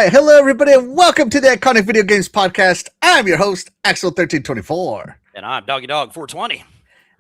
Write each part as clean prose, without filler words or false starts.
right, hello everybody, and welcome to the Iconic Video Games Podcast. I'm your host, Axel1324. And I'm Doggy Dog 420.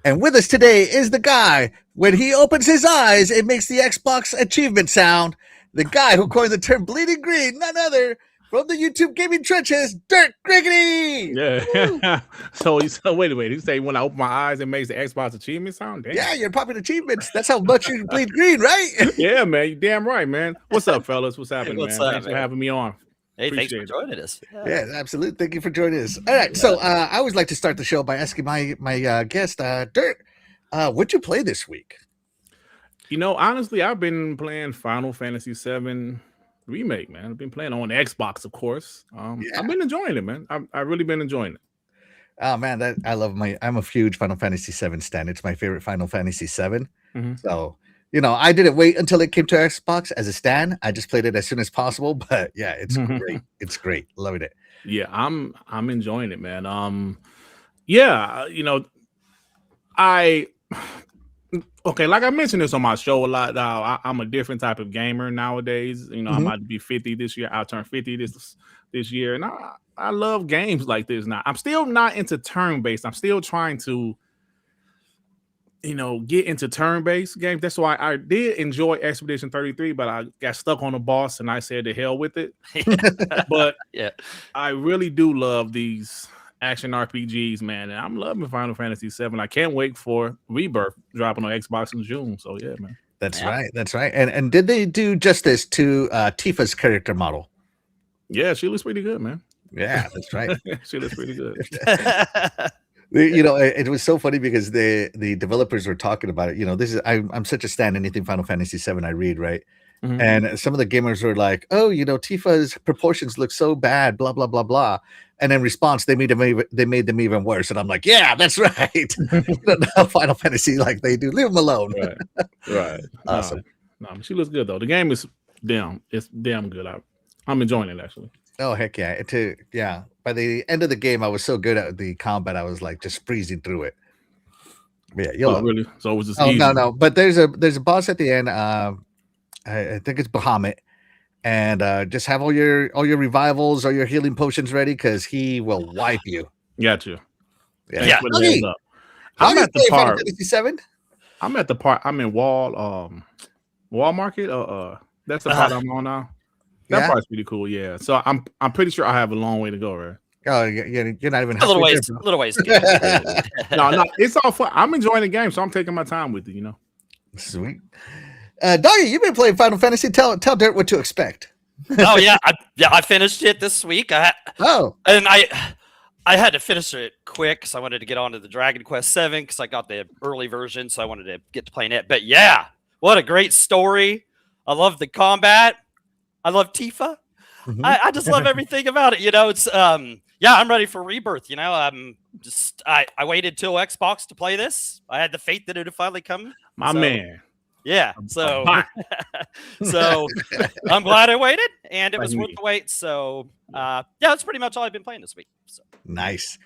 And with us today is the guy, when he opens his eyes, it makes the Xbox achievement sound. The guy who coined the term bleeding green, none other, from the YouTube gaming trenches, Dirt Griggity! Yeah. So wait a minute. You say when I open my eyes, it makes the Xbox achievement sound? Damn. Yeah, you're popping achievements. That's how much you bleed green, right? Yeah, man. You damn right, man. What's up, fellas? What's happening, What's man? up, Thanks man? for having me on. Hey, Appreciate thanks for joining us. Yeah, absolutely. Thank you for joining us. All right, so I always like to start the show by asking my guest, Dirt, what'd you play this week? You know, honestly, I've been playing Final Fantasy VII Remake, man. I've been playing on Xbox, of course. I've been enjoying it, man. I've really been enjoying it. Oh man, I'm a huge Final Fantasy VII stan. It's my favorite Final Fantasy VII. Mm-hmm. So, I didn't wait until it came to Xbox as a stan. I just played it as soon as possible. But yeah, it's great. It's great. Loving it. Yeah, I'm enjoying it, man. Yeah, okay, like I mentioned this on my show a lot. I'm a different type of gamer nowadays. I'm about to be 50 this year. I'll turn 50 this year, and I love games like this now. I'm still not into turn-based. I'm still trying to, get into turn-based games. That's why I did enjoy Expedition 33, but I got stuck on the boss, and I said to hell with it. But yeah, I really do love these action RPGs, man, and I'm loving Final Fantasy VII. I can't wait for Rebirth dropping on Xbox in June. So yeah, man. That's right. That's right. And did they do justice to Tifa's character model? Yeah, she looks pretty good, man. Yeah, that's right. She looks pretty good. It was so funny because the developers were talking about it. I'm such a stan anything Final Fantasy VII I read, right? Mm-hmm. And some of the gamers were like, "Oh, Tifa's proportions look so bad, blah blah blah blah." And in response, they made them even worse. And I'm like, "Yeah, that's right." Final Fantasy like they do. Leave them alone. Right. Awesome. No, she looks good though. The game is it's damn good. I'm enjoying it actually. Oh heck yeah! Yeah. By the end of the game, I was so good at the combat, I was like just freezing through it. But yeah, really? So it was just easy. No. But there's a boss at the end. I think it's Bahamut, and just have all your revivals or your healing potions ready because he will wipe you. Got you. Yeah. I'm at the part. I'm at the part. I'm in Wall Market. That's the part I'm on now. That part's pretty cool. Yeah. So I'm pretty sure I have a long way to go, right? Oh, you're not even a little ways. No, it's all fun. I'm enjoying the game, so I'm taking my time with it. Sweet. Doggy, you've been playing Final Fantasy. Tell Dirt what to expect. Oh yeah, I finished it this week. And I had to finish it quick because I wanted to get on to the Dragon Quest VII because I got the early version, so I wanted to get to playing it. But yeah, what a great story! I love the combat. I love Tifa. Mm-hmm. I just love everything about it. It's I'm ready for Rebirth. I waited till Xbox to play this. I had the faith that it would finally come. My man. Yeah, so I'm glad I waited, and it was worth the wait. So that's pretty much all I've been playing this week. So. Nice.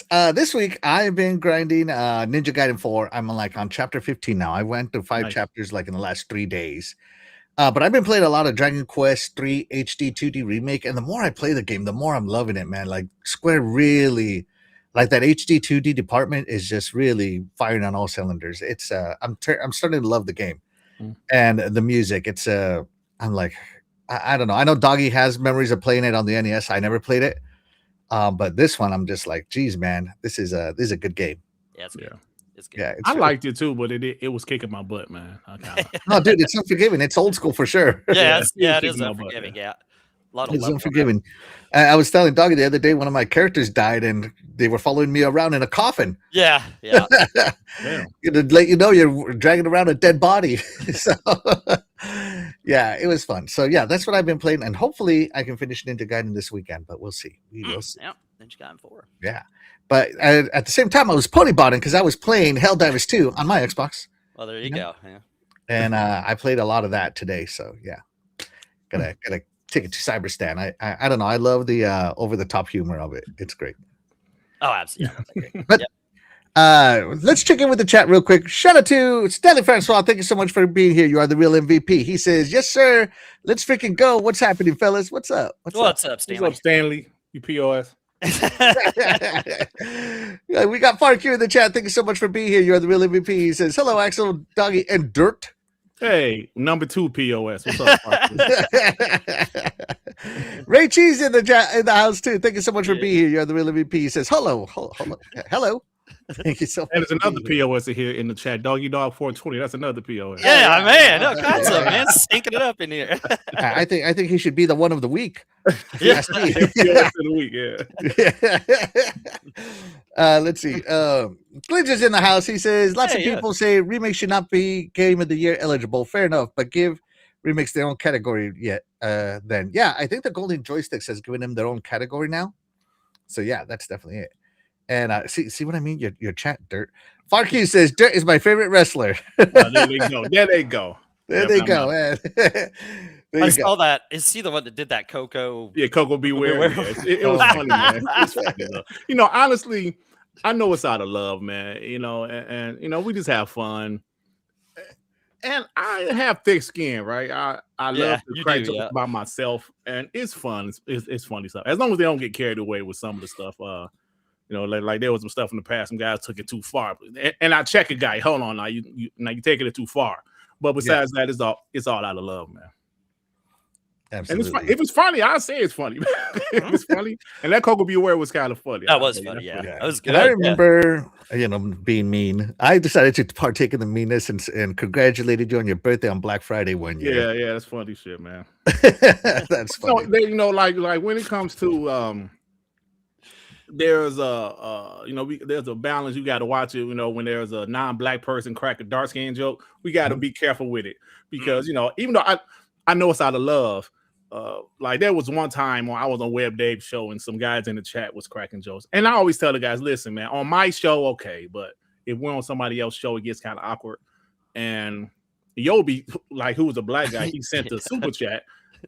This week I've been grinding Ninja Gaiden 4. I'm on chapter 15 now. I went through 5 chapters in the last 3 days. But I've been playing a lot of Dragon Quest 3 HD 2D remake, and the more I play the game, the more I'm loving it, man. Like Square really, like that HD 2D department is just really firing on all cylinders. It's I'm starting to love the game, and the music. It's I'm like, I don't know. I know Doggy has memories of playing it on the NES. I never played it, but this one I'm just like, geez, man, this is a good game. Yeah, it's good. Yeah. It's good. Yeah, I liked it too, but it was kicking my butt, man. No, dude, it's unforgiving. It's old school for sure. Yeah, it is unforgiving. Yeah, it's unforgiving. I was telling Doggy the other day, one of my characters died, and they were following me around in a coffin. Yeah. To let you know you're dragging around a dead body. So, yeah, it was fun. So yeah, that's what I've been playing, and hopefully I can finish Ninja Gaiden this weekend. But we'll see. We will see. Yeah, Ninja Gaiden 4. Yeah. But at the same time, I was pony botting because I was playing Helldivers 2 on my Xbox. Well, there you go. Yeah. And I played a lot of that today. So yeah, gotta take it to Cyberstan. I don't know. I love the over the top humor of it. It's great. Oh, absolutely. Yeah, but Let's check in with the chat real quick. Shout out to Stanley Francois. Thank you so much for being here. You are the real MVP. He says, yes, sir. Let's freaking go. What's happening, fellas? What's up? What's up, Stanley? What's up, Stanley? You POS. We got Fark here in the chat. Thank you so much for being here. You are the real MVP. He says, hello, Axel, Doggy, and Dirt. Hey, number 2 POS. What's up, Fark? Ray Cheese in the house too. Thank you so much for being here. You are the real MVP. He says, hello. Thank you so much. And there's another POS here in the chat. Doggy Dog 420. That's another POS. Yeah, man. No concept, man. Stinking it up in here. I think he should be the one of the week. Yeah. POS of the week, yeah. Let's see. Glitch is in the house. He says, lots of people say remakes should not be Game of the Year eligible. Fair enough, but give remakes their own category yet. Then, yeah, I think the Golden Joysticks has given them their own category now. So, yeah, that's definitely it. And see what I mean? Your chat, Dirt. Farkey says Dirt is my favorite wrestler. There they go. There they go. There they go, man. I saw that. Is he the one that did that Coco? Yeah, Coco Beware. Yeah. It was funny, man. It's funny, you know, honestly, I know it's out of love, man. You know, and you know, we just have fun. And I have thick skin, right? I love to crack jokes about myself, and it's fun. It's funny stuff. As long as they don't get carried away with some of the stuff. You know, like there was some stuff in the past. Some guys took it too far, and I check a guy. Hold on, now you taking it too far. But besides that, it's all out of love, man. Absolutely. And if it's funny, I say it's funny. If it's funny, and that Coco Beware was kind of funny. That was funny, yeah. That was good. And I remember, you know, being mean. I decided to partake in the meanness and congratulated you on your birthday on Black Friday one year. Yeah, that's funny shit, man. That's funny. So, you know, like when it comes to there's there's a balance. You got to watch it. You know, when there's a non-black person crack a dark skin joke, we got to be careful with it because you know, even though I know it's out of love. Like there was one time when I was on Web Dave's show and some guys in the chat was cracking jokes, and I always tell the guys, listen, man, on my show, okay, but if we're on somebody else's show, it gets kind of awkward. And Yobi, like who was a black guy, he sent a super chat,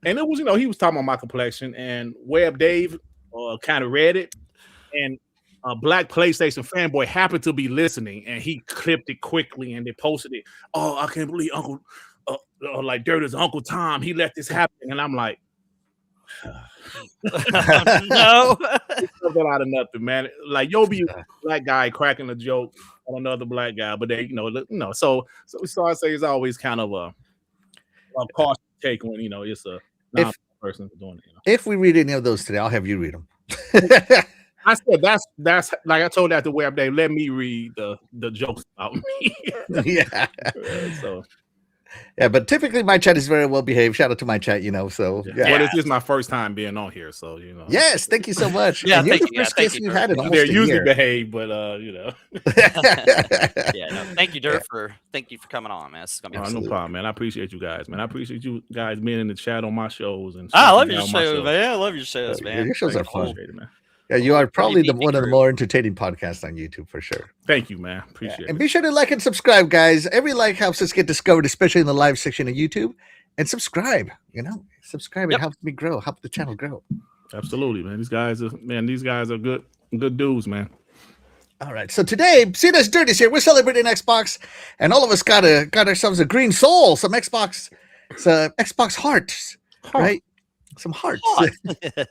and it was, you know, he was talking about my complexion, and Web Dave kind of read it. And a black PlayStation fanboy happened to be listening, and he clipped it quickly, and they posted it. Oh, I can't believe Uncle, like Dirt is Uncle Tom. He let this happen, and I'm like, no, it's something out of nothing, man. Like you'll be a black guy cracking a joke on another black guy, but they, you know. So I say it's always kind of a cautious take when you know it's a non-person doing it. You know? If we read any of those today, I'll have you read them. I said that's like I told that to Web Dave. Let me read the jokes about me. Yeah. So. Yeah, but typically my chat is very well behaved. Shout out to my chat, you know. So yeah. Well, this is my first time being on here, so you know. Yes, thank you so much. Yeah, and you're the first guest we've had in almost They're a usually year. behaved, but you know. Yeah, no, thank you, Dirt, thank you for coming on, man. This is gonna be no problem, man. I appreciate you guys, man. I appreciate you guys being in the chat on my shows and. I love your show, man. I love your shows, man. Your shows are fun. It, man. Yeah, you are probably one of the more entertaining podcasts on YouTube for sure. Thank you, man. Appreciate it. And be sure to like and subscribe, guys. Every like helps us get discovered, especially in the live section of YouTube. And subscribe, you know, it helps me grow, help the channel grow. Absolutely, man. These guys are good dudes, man. All right. So today, seeing as Dirt is here, we're celebrating Xbox, and all of us got ourselves a green soul, some Xbox hearts, right? Some hearts.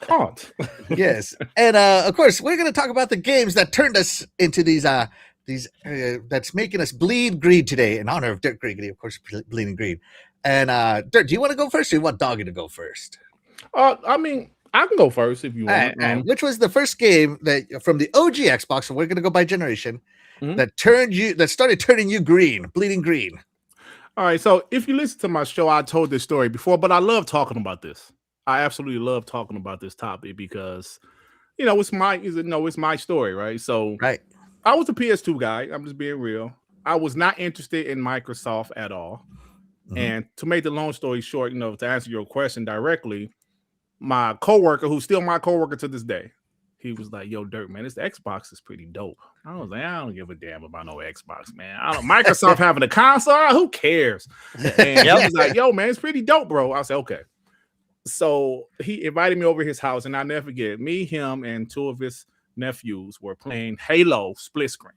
Heart. Yes. And of course, we're going to talk about the games that turned us into these that's making us bleed green today in honor of Dirt Griggity, of course, bleeding green. And Dirt, do you want to go first, or you want Doggy to go first? I mean, I can go first if you want. Which was the first game that from the OG Xbox, so we're going to go by generation, that started turning you green, bleeding green. All right. So if you listen to my show, I told this story before, but I love talking about this. I absolutely love talking about this topic because, you know, it's my story, right? So right. I was a PS2 guy. I'm just being real. I was not interested in Microsoft at all. Mm-hmm. And to make the long story short, you know, to answer your question directly, my coworker, who's still my coworker to this day, he was like, "Yo, Dirt, man, this Xbox is pretty dope." I was like, "I don't give a damn about no Xbox, man. Microsoft having a console, who cares?" And he was like, "Yo, man, it's pretty dope, bro." I said, "Okay." So he invited me over his house, and I'll never forget it. Me, him, and two of his nephews were playing Halo split screen.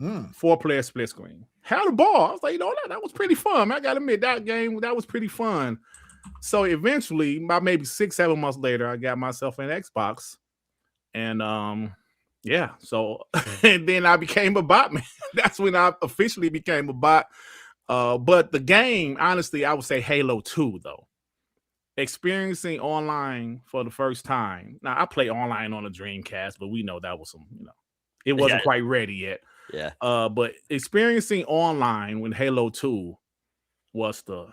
4-player split screen. Had a ball. I was like, that was pretty fun. I got to admit, that game, that was pretty fun. So eventually, about maybe 6-7 months later, I got myself an Xbox. And so and then I became a bot, man. That's when I officially became a bot. But the game, honestly, I would say Halo 2, though. Experiencing online for the first time. Now, I play online on a Dreamcast, but we know that was it wasn't quite ready yet. Yeah. But experiencing online when Halo 2 was the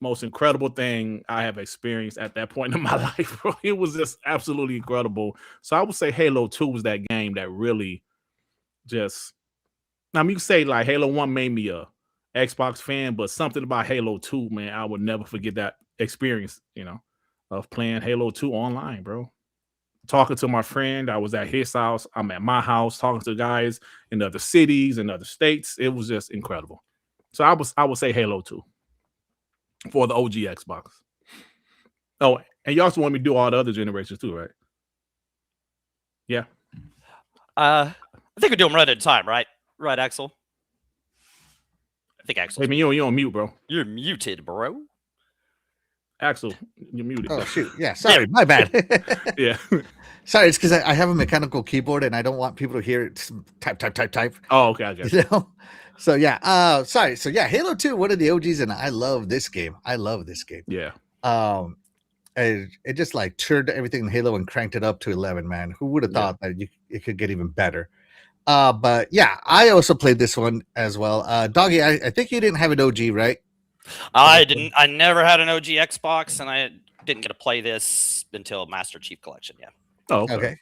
most incredible thing I have experienced at that point in my life, bro. It was just absolutely incredible. So I would say Halo 2 was that game that really just, I mean, you can say like Halo 1 made me a Xbox fan, but something about Halo 2, man, I would never forget that experience, of playing Halo 2 online, bro. Talking to my friend, I was at his house, I'm at my house, talking to guys in other cities and other states. It was just incredible. So I would say Halo 2 for the OG Xbox. Oh, and you also want me to do all the other generations too, right? Yeah. I think we do them right at a time, right? Right, Axel? I think Axel. Hey, man, you're on mute, bro. You're muted, bro. Axel, you're muted. Oh, shoot. Yeah, sorry. My bad. Yeah. Sorry, it's because I have a mechanical keyboard and I don't want people to hear it type. Oh, okay, I got you. So, yeah. Sorry. So, yeah, Halo 2, one of the OGs, and I love this game. Yeah. It just like turned everything in Halo and cranked it up to 11, man. Who would have thought that it could get even better? But yeah, I also played this one as well. Doggy, I think you didn't have an OG, right? I didn't. I never had an OG Xbox, and I didn't get to play this until Master Chief Collection. Yeah. Oh, okay.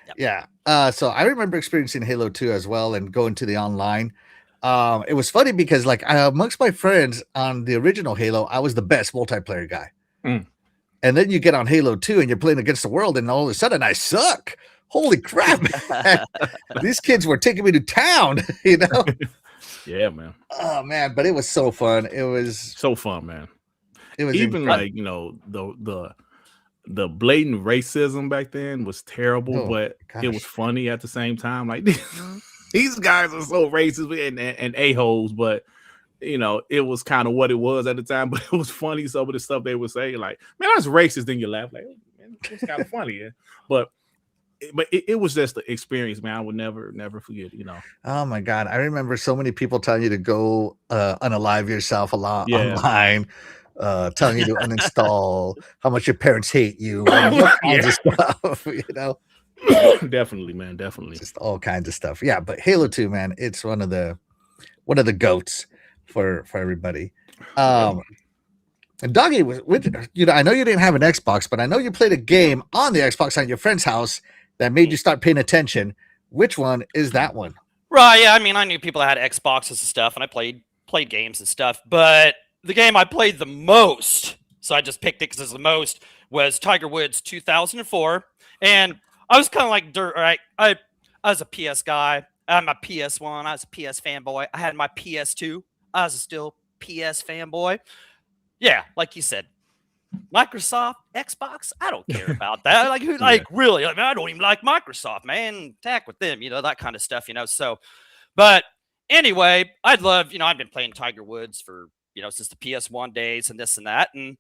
Yep. Yeah. So I remember experiencing Halo 2 as well and going to the online. It was funny because like amongst my friends on the original Halo, I was the best multiplayer guy. And then you get on Halo 2 and you're playing against the world, and all of a sudden I suck. Holy crap. These kids were taking me to town, Yeah, man. Oh man, but it was so fun. It was so fun, man. It was even incredible. Like, the blatant racism back then was terrible, but it was funny at the same time. Like these guys are so racist and a-holes, but it was kind of what it was at the time, but it was funny. Some of the stuff they would say, like, man, that's racist. Then you laugh, like, man, it's kind of funny. Yeah. But it was just the experience, man. I would never forget, Oh my God. I remember so many people telling you to go unalive yourself a lot online, telling you to uninstall, how much your parents hate you, all kinds of stuff, Definitely, man. Definitely. Just all kinds of stuff. Yeah, but Halo 2, man, it's one of the goats for everybody. And Doggy was with, I know you didn't have an Xbox, but I know you played a game on the Xbox on your friend's house that made you start paying attention. Which one is that one? Right. Yeah. I mean, I knew people that had Xboxes and stuff, and I played games and stuff. But the game I played the most, so I just picked it because it's the most, was Tiger Woods 2004. And I was kind of like Dirt. Right. I was a PS guy. I had my PS1. I was a PS fanboy. I had my PS2. I was still PS fanboy. Yeah, like you said, Microsoft, Xbox, I don't care about that. Like, really? I mean, I don't even like Microsoft, man. Attack with them, that kind of stuff, So, but anyway, I'd love, I've been playing Tiger Woods for, since the PS1 days and this and that. And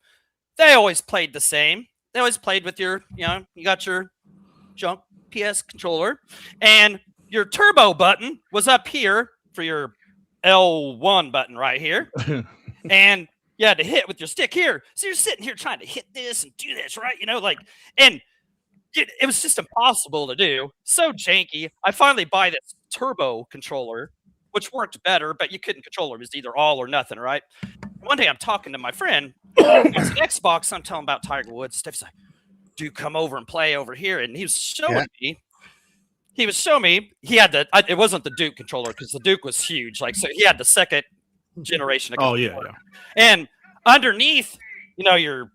they always played the same. They always played with your, you got your junk PS controller, and your turbo button was up here for your L1 button right here. And you had to hit with your stick here. So you're sitting here trying to hit this and do this, right? And it was just impossible to do. So janky. I finally buy this turbo controller, which worked better, but you couldn't control it. It was either all or nothing, right? One day I'm talking to my friend, it's an Xbox, I'm telling him about Tiger Woods stuff. He's like, dude, come over and play over here. And he was showing me. He had it wasn't the Duke controller because the Duke was huge. Like, so he had the second generation of controller. Yeah. And underneath, your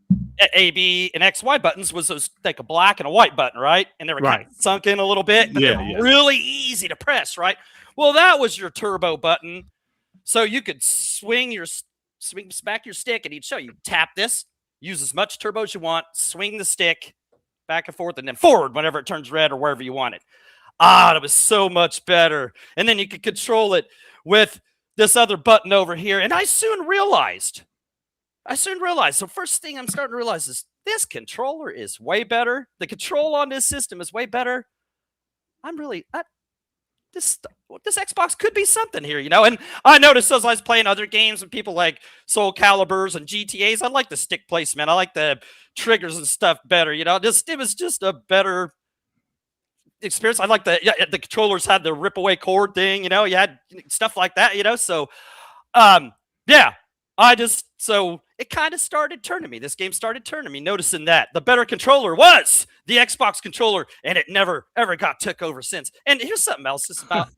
A, B, and X, Y buttons was those like a black and a white button, right? And they were kind of sunk in a little bit, but they were really easy to press, right? Well, that was your turbo button. So you could swing back your stick, and he'd show you tap this, use as much turbo as you want, swing the stick back and forth, and then forward whenever it turns red or wherever you want it. it was so much better. And then you could control it with this other button over here. And I soon realized. So first thing I'm starting to realize is this controller is way better. The control on this system is way better. This Xbox could be something here, And I noticed as I was playing other games with people like Soul Caliburs and GTAs, I like the stick placement. I like the triggers and stuff better. It was just a better experience. I like the controllers had the rip away cord thing. You had stuff like that. So, so it kind of started turning me. This game started turning me, noticing that the better controller was the Xbox controller, and it never, ever got took over since. And here's something else. It's about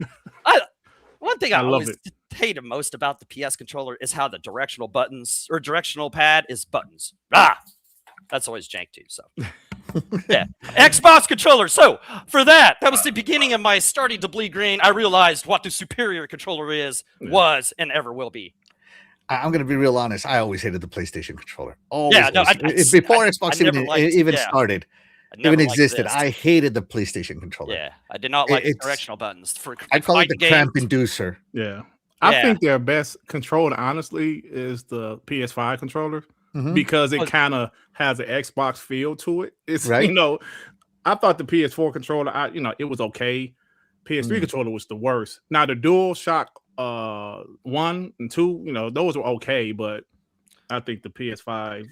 one thing I always hated most about the PS controller is how the directional buttons or directional pad is buttons. That's always jank too. So, yeah, Xbox controller. So for that was the beginning of my starting to bleed green. I realized what the superior controller was, and ever will be. I'm going to be real honest. I always hated the PlayStation controller. Before Xbox even started, even existed, I hated the PlayStation controller. Yeah, I did not like the directional buttons. I call it the cramp inducer. Yeah. I think their best controller, honestly, is the PS5 controller because it kind of has an Xbox feel to it. It's right. I thought the PS4 controller, it was okay. PS3 controller was the worst. Now the DualShock 1 and 2, those were okay, but I think the PS5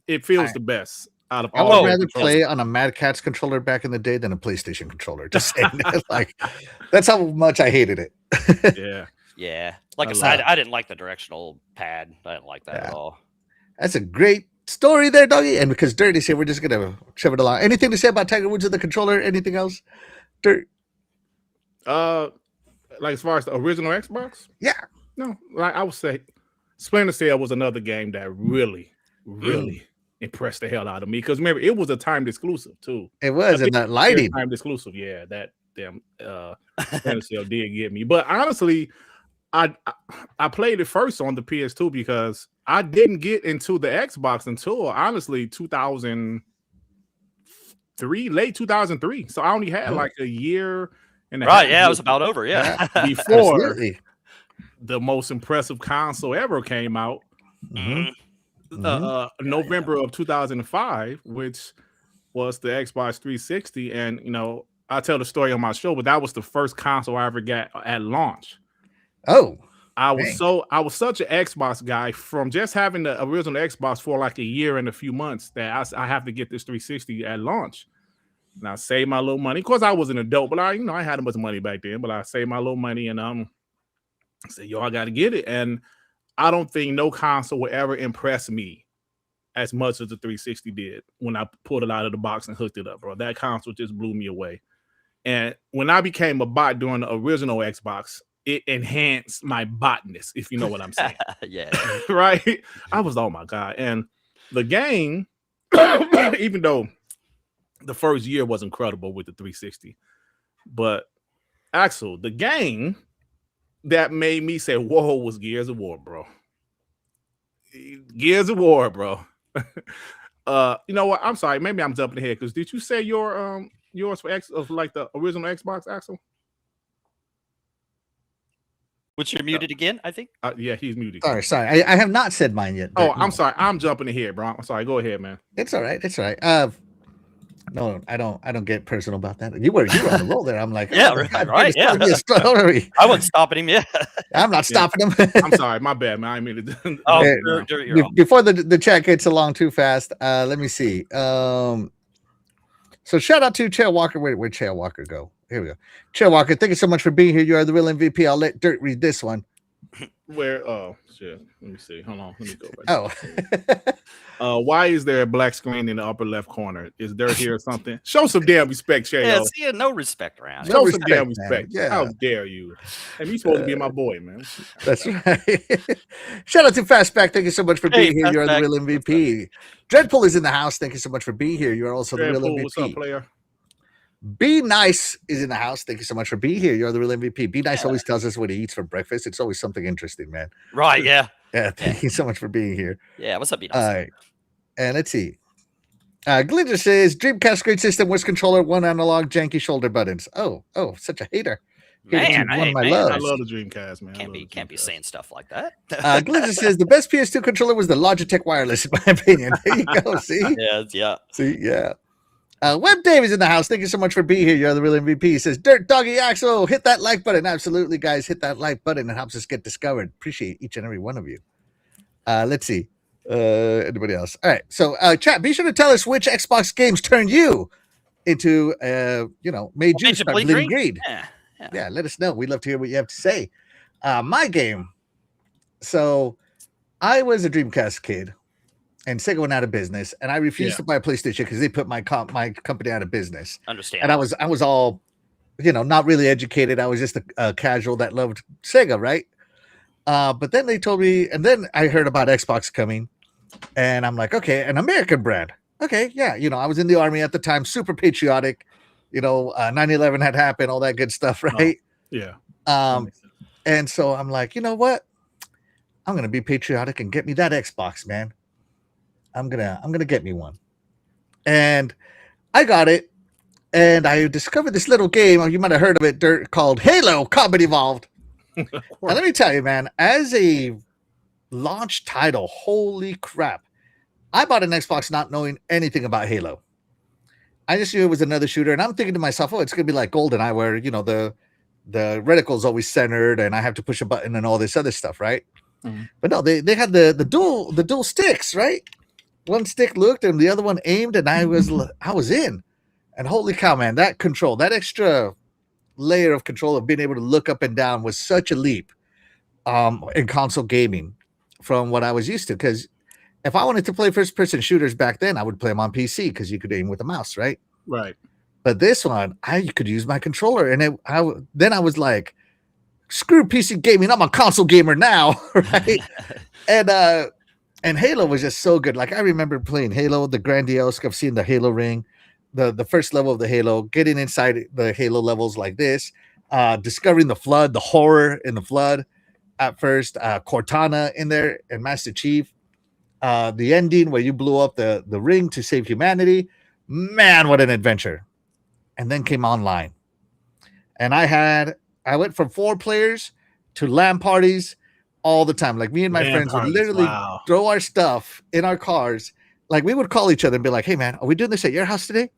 it feels the best out of all. I would rather play on a Mad Catz controller back in the day than a PlayStation controller. Just saying that, that's how much I hated it. Yeah. Like I said, I didn't like the directional pad. I didn't like that at all. That's a great story there, doggy. And because Dirt is here, we're just gonna shove it along. Anything to say about Tiger Woods and the controller? Anything else, Dirt? Like as far as the original Xbox? Yeah. No, like I would say Splinter Cell was another game that really, really impressed the hell out of me. Because remember, it was a timed exclusive too. It was, and that lighting. Timed exclusive, yeah. That damn Splinter Cell did get me. But honestly, I played it first on the PS2 because I didn't get into the Xbox until honestly 2003, late 2003. So I only had like a year. Right, yeah, it was about over, before the most impressive console ever came out, November of 2005, which was the Xbox 360. And I tell the story on my show, but that was the first console I ever got at launch. Oh, I was such an Xbox guy from just having the original Xbox for like a year and a few months that I have to get this 360 at launch. And I saved my little money. Of course, I was an adult, but I had a bunch of money back then. But I saved my little money and I said, "Yo, I got to get it." And I don't think no console will ever impress me as much as the 360 did when I pulled it out of the box and hooked it up, bro. That console just blew me away. And when I became a bot during the original Xbox, it enhanced my botness, if you know what I'm saying. Yeah. Right? I was, oh my God. And the game, even though the first year was incredible with the 360. But Axel, the game that made me say, whoa, was Gears of War, bro. Gears of War, bro. You know what? I'm sorry. Maybe I'm jumping ahead because did you say yours for like the original Xbox, Axel? Which you're muted again, I think. Yeah, he's muted. Sorry. I have not said mine yet. Oh, I'm sorry. I'm jumping ahead, bro. I'm sorry. Go ahead, man. It's all right. No, I don't get personal about that. You were on the roll there. I'm like, yeah, right. Yeah. I wasn't stopping him. Yeah. I'm not stopping him. I'm sorry. My bad, man. I mean to. Before the chat gets along too fast, let me see. So shout out to Chael Walker. Where'd Chael Walker go? Here we go. Chael Walker, thank you so much for being here. You are the real MVP. I'll let Dirt read this one. Where? Oh shit. Let me see. Hold on. Let me go back. Why is there a black screen in the upper left corner? Is Dirt here or something? Show some damn respect, Chael. Yeah, see, no respect around. Show some damn respect. Yeah. How dare you? And you supposed to be my boy, man. That's right. Shout out to Fastback. Thank you so much for being here. You are the real MVP. Dreadpool is in the house. Thank you so much for being here. You are also the real MVP. What's up, player? Be Nice is in the house. Thank you so much for being here. You're the real MVP. Be Nice always tells us what he eats for breakfast. It's always something interesting, man. Right, yeah. Yeah, thank you so much for being here. Yeah, what's up, Be Nice? All right. And let's see. Glitter says Dreamcast great system, worst controller, one analog, janky shoulder buttons. Oh, such a hater. Man, I love the Dreamcast, man. Can't be saying stuff like that. Glitter says the best PS2 controller was the Logitech wireless, in my opinion. There you go. See? Yeah. See, yeah. Web Dave is in the house. Thank you so much for being here. You're the real MVP. He says, Dirt Doggy Axel, hit that like button. Absolutely, guys. Hit that like button. It helps us get discovered. Appreciate each and every one of you. Let's see. Anybody else? All right. So, chat, be sure to tell us which Xbox games turned you into, made you start bleeding green. Yeah, let us know. We'd love to hear what you have to say. My game. So, I was a Dreamcast kid. And Sega went out of business, and I refused to buy a PlayStation because they put my company out of business. Understand? And I was all, not really educated. I was just a casual that loved Sega, right? But then they told me, and then I heard about Xbox coming, and I'm like, okay, an American brand. Okay, yeah, I was in the Army at the time, super patriotic. 9/11 had happened, all that good stuff, right? Yeah. And so I'm like, you know what? I'm gonna be patriotic and get me that Xbox, man. I'm gonna get me one. And I got it, and I discovered this little game, you might have heard of it, Dirt, called Halo Combat Evolved. And let me tell you, man, as a launch title, holy crap. I bought an Xbox not knowing anything about Halo. I just knew it was another shooter, and I'm thinking to myself, it's gonna be like GoldenEye, where the reticle's always centered and I have to push a button and all this other stuff, right? Mm-hmm. But no, they had the dual sticks, right? One stick looked and the other one aimed, and I was in. And holy cow, man, that control, that extra layer of control of being able to look up and down was such a leap in console gaming from what I was used to. Because if I wanted to play first-person shooters back then, I would play them on PC because you could aim with a mouse, right? Right. But this one, I could use my controller, and then I was like, screw PC gaming, I'm a console gamer now, right? And Halo was just so good. Like, I remember playing Halo, the grandiose of seeing the Halo ring, the first level of the Halo, getting inside the Halo levels like this, discovering the Flood, the horror in the Flood at first, Cortana in there, and Master Chief, the ending where you blew up the ring to save humanity. Man, what an adventure. And then came online. And I went from 4 players to LAN parties all the time. Like, me and my friends would literally throw our stuff in our cars. Like, we would call each other and be like, hey, man, are we doing this at your house today?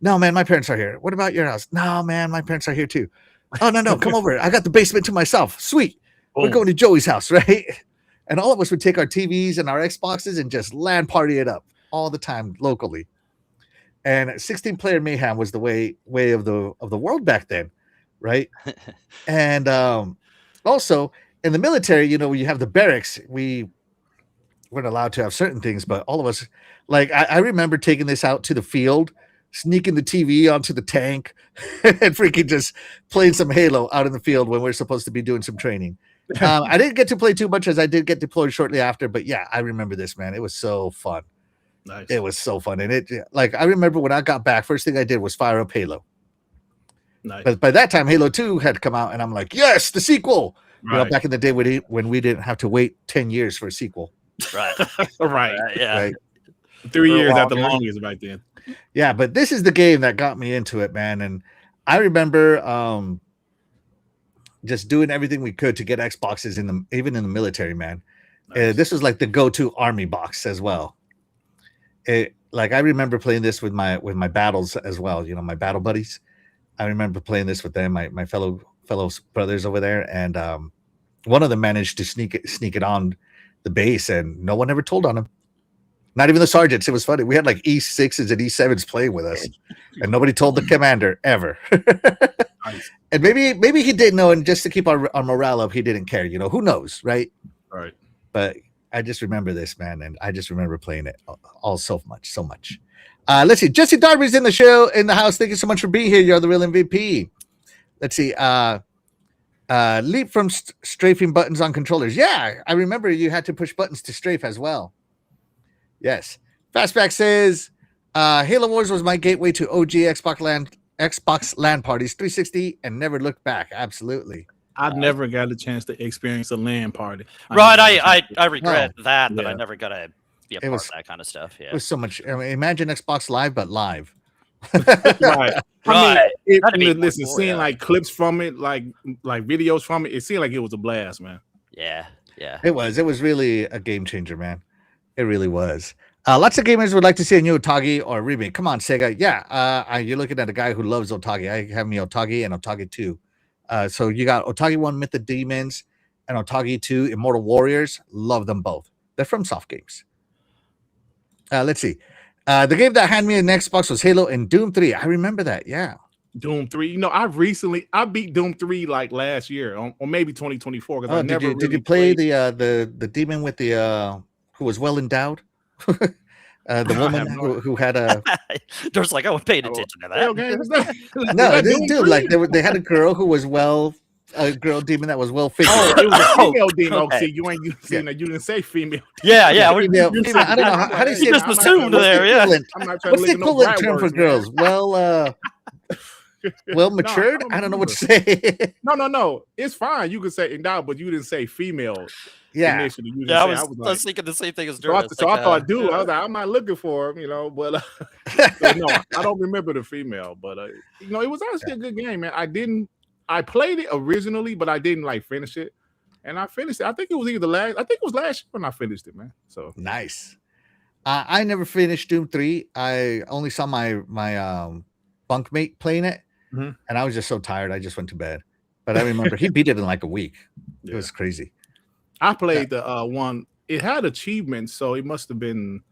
No, man, my parents are here. What about your house? No, man, my parents are here too. Oh, no, come over. I got the basement to myself. Sweet. We're going to Joey's house, right? And all of us would take our TVs and our Xboxes and just LAN party it up all the time locally. And 16-player mayhem was the way of the world back then, right? And also, in the military, you have the barracks. We weren't allowed to have certain things, but all of us, like, I remember taking this out to the field, sneaking the TV onto the tank, and freaking just playing some Halo out in the field when we're supposed to be doing some training. I didn't get to play too much, as I did get deployed shortly after, but yeah, I remember this, man. It was so fun. Nice. It was so fun. And I remember when I got back, first thing I did was fire up Halo. Nice. But by that time, Halo 2 had come out, and I'm like, yes, the sequel. Right. Back in the day when we didn't have to wait 10 years for a sequel. Right. Right. Yeah. Right. 3 years at the longest back then. Yeah, but this is the game that got me into it, man. And I remember just doing everything we could to get Xboxes even in the military, man. Nice. This was like the go-to army box as well. Like, I remember playing this with my battles as well, my battle buddies. I remember playing this with them, my fellow brothers over there, and one of them managed to sneak it on the base, and no one ever told on him. Not even the sergeants. It was funny. We had like E6s and E7s playing with us, and nobody told the commander ever. Nice. And maybe he didn't know, and just to keep our morale up, he didn't care. Who knows, right? Right. But I just remember this, man, and I just remember playing it all so much. Let's see. Jesse Darby's in the house. Thank you so much for being here. You're the real MVP. Let's see. Leap from strafing buttons on controllers. Yeah, I remember you had to push buttons to strafe as well. Yes. Fastback says, Halo Wars was my gateway to OG Xbox LAN parties, 360, and never looked back. Absolutely. I've never got a chance to experience a LAN party. Right. I regret that I never got a be a part of that kind of stuff. Yeah, it was so much. I mean, imagine Xbox Live, but live. Right. right. Listen, seeing like clips from it, like videos from it, it seemed like it was a blast, man. Yeah. It was really a game changer, man. It really was. Lots of gamers would like to see a new Otage or a remake. Come on, Sega. Yeah, you're looking at a guy who loves Otage. I have me Otage and Otage 2. So you got Otage 1, Myth of Demons, and Otage 2, Immortal Warriors. Love them both. They're from Soft Games. Let's see. The game that had me an Xbox was Halo and Doom 3. I remember that. Yeah. Doom 3. You know, I beat Doom 3 like last year, or maybe 2024. Because did you play the demon with the who was well endowed? The woman who had a there's like I was paying attention to that. No, dude, like they had a girl who was a girl demon that was well figured. Oh, it was a female demon. Okay. See, you didn't say female. Yeah. Female, I don't know how do you say. You just assumed there. Yeah. What's the equivalent term for girls? Well matured. I don't know what to say. No. It's fine. You could say endowed, but you didn't say female. Yeah, initially. I was thinking the same thing as Dirt. So I thought, dude, I was like, I'm not looking for him, but no, I don't remember the female, but it was actually a good game, man. I played it originally, but I didn't like finish it, and I finished it. I think it was last year when I finished it, man. So nice. I never finished Doom 3. I only saw my bunkmate playing it, and I was just so tired. I just went to bed. But I remember he beat it in like a week. It was crazy. I played the one. It had achievements, so it must have been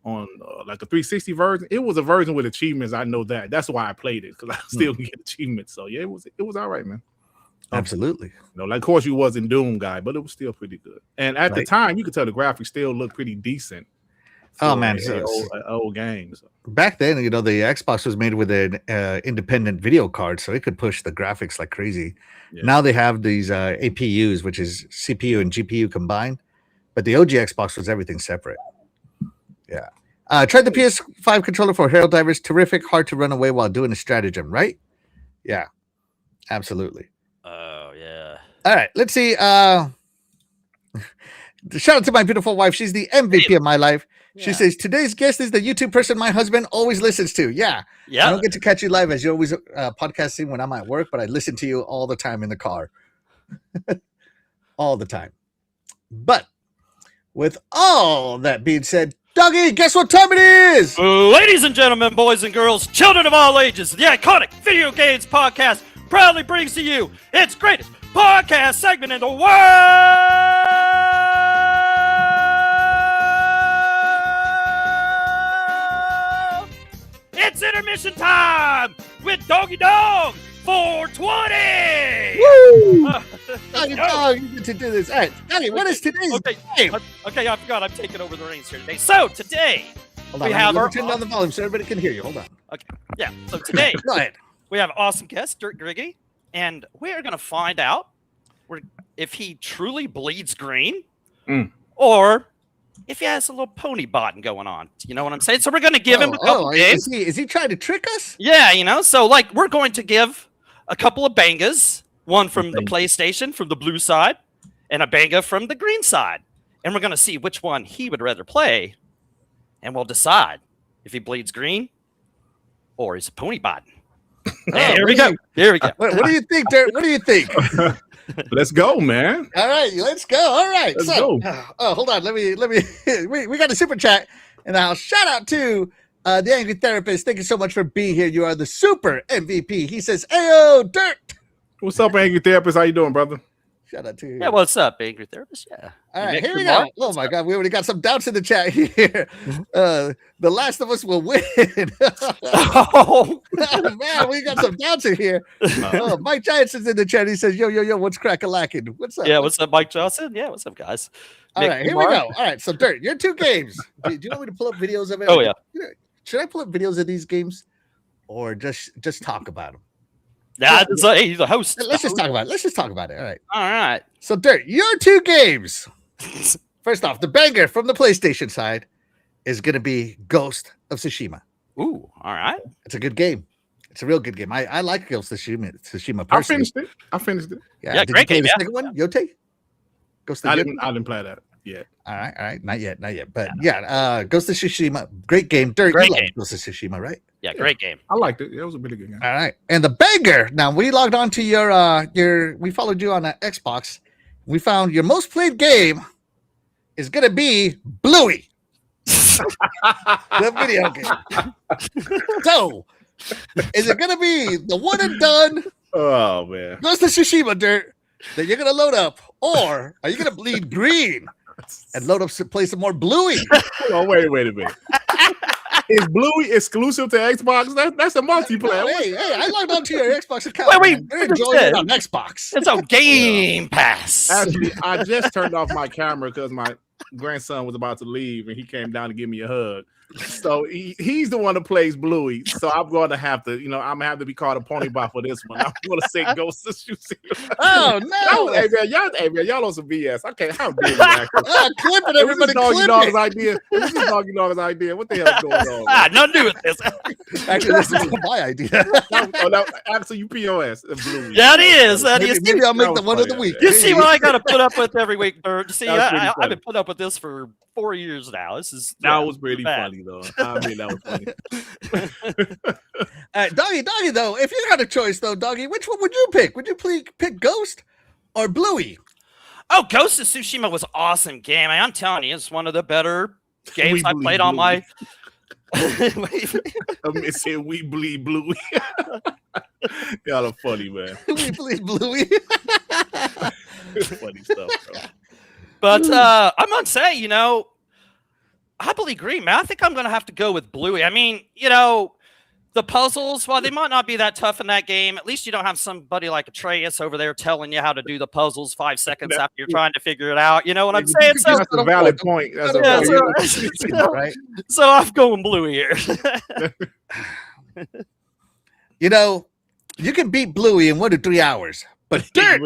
on like a 360 version. It was a version with achievements. I know that. That's why I played it, because I still can get achievements. So yeah, it was all right, man. Absolutely. Like of course you wasn't Doom guy, but it was still pretty good. And at the time, you could tell the graphics still looked pretty decent. Oh man, old games. Back then, the Xbox was made with an independent video card, so it could push the graphics like crazy. Yeah. Now they have these APUs, which is CPU and GPU combined, but the OG Xbox was everything separate. Yeah. Tried the PS5 controller for Hero Divers. Terrific, hard to run away while doing a stratagem, right? Yeah, absolutely. Oh yeah. All right, let's see. Shout out to my beautiful wife. She's the MVP of my life. She says, today's guest is the YouTube person my husband always listens to. Yeah. I don't get to catch you live as you're always podcasting when I'm at work, but I listen to you all the time in the car. All the time. But with all that being said, Dougie, guess what time it is? Ladies and gentlemen, boys and girls, children of all ages, the iconic Video Games Podcast proudly brings to you its greatest podcast segment in the world. It's intermission time with Doggy Dog 420. Woo! Doggy Dog, you get to do this. All right, Doggy, what is today's game? Okay, I forgot I'm taking over the reins here today. So today we have turn down the volume so everybody can hear you. Hold on. Okay, yeah. So today go ahead. We have awesome guest Dirt Griggity, and we are going to find out if he truly bleeds green, or if he has a little pony botting going on. You know what I'm saying? So we're going to give him a couple games. Is he trying to trick us? Yeah, so like we're going to give a couple of bangas, one from the PlayStation, from the blue side, and a banga from the green side. And we're going to see which one he would rather play, and we'll decide if he bleeds green or he's a pony botting. Here we go. What do you think, Dirt? What do you think? Let's go, man. All right, let's go. All right, let's go. Oh, hold on. Let me. We got a super chat in the house. Shout out to the Angry Therapist. Thank you so much for being here. You are the super MVP. He says, "Ayo, Dirt." What's up, Angry Therapist? How you doing, brother? Shout out to you. Yeah, what's up, Angry Therapist? Yeah. All right, here we go. Oh my God, we already got some doubts in the chat here. The Last of Us will win. Oh man, we got some doubts in here. Mike Johnson's in the chat. He says, "Yo, what's crack-a-lacking? What's up?" Yeah, what's up, Mike Johnson? Yeah, what's up, guys? All right, here we go. All right, so Dirt, your two games. Do you want me to pull up videos of it? Oh yeah. Should I pull up videos of these games, or just talk about them? Yeah, he's a host. Let's just talk about it. All right. So, Dirt, your two games. First off, the banger from the PlayStation side is going to be Ghost of Tsushima. Ooh, all right. It's a good game. It's a real good game. I like Ghost of Tsushima personally. I finished it. Yeah, great game. The second one, Yote? I didn't play that. yet. All right, not yet. But yeah, Ghost of Tsushima, great game. Dirt, you love Ghost of Tsushima, right? Yeah, great game. I liked it. It was a really good game. All right, and the banger. Now we logged on to we followed you on Xbox. We found your most played game is gonna be Bluey, the video game. So, is it gonna be the one and done? Oh man, Ghost of Tsushima, Dirt, that you're gonna load up, or are you gonna bleed green and load up to play some more Bluey? Hold on, wait a minute. Is Bluey exclusive to Xbox? That's a multiplayer. Hey, I logged onto your Xbox account. Wait, they're enjoying it on Xbox. It's on Game Pass. Actually, I just turned off my camera because my grandson was about to leave and he came down to give me a hug. So he's the one that plays Bluey. So I'm going to have to, I'm gonna have to be called a pony bot for this one. I'm going to say Ghost of Tsushima. Oh no! Hey man, y'all on some BS. Okay, how dare you? Clip it, everybody. Dog's idea. This is Doggy Dog's idea. What the hell is going on? Nothing to do with this. Actually, this is my idea. Actually, you POS. Bluey. Yeah, it is. That is. Maybe I'll make the one of the week. You see what I got to put up with every week, Bird. See, I've been putting up with this for 4 years now. That was pretty funny though. I mean, that was funny. Doggy, though, if you had a choice, though, Doggy, which one would you pick? Would you pick Ghost or Bluey? Oh, Ghost of Tsushima was an awesome game. I'm telling you, it's one of the better games I played on my. I said we bleed Bluey. Y'all are funny, man. We bleed Bluey. Funny stuff, bro. But I'm gonna say, I believe green, man. I think I'm gonna have to go with Bluey. I mean, the puzzles, while they might not be that tough in that game, at least you don't have somebody like Atreus over there telling you how to do the puzzles 5 seconds after you're trying to figure it out. You know what I'm saying? That's a valid point. Right? So I'm going Bluey here. You can beat Bluey in 1 to 3 hours. But Dirt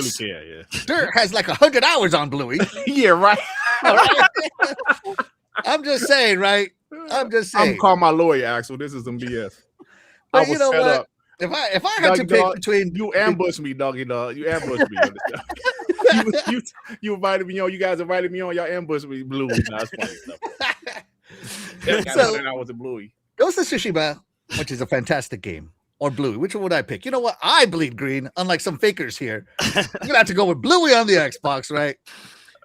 has like 100 hours on Bluey. Yeah, right. I'm just saying, right? I'm gonna call my lawyer, Axel. This is some BS. But you know what? Up. If I had to pick between you ambush me, Doggy Dog. You ambush me. you invited me on. You guys invited me on. Y'all ambushed me, Bluey. That's funny stuff. So I was a Bluey. Ghost of Tsushima, which is a fantastic game. Or Bluey. Which one would I pick? You know what? I bleed green, unlike some fakers here. I'm gonna have to go with Bluey on the Xbox, right?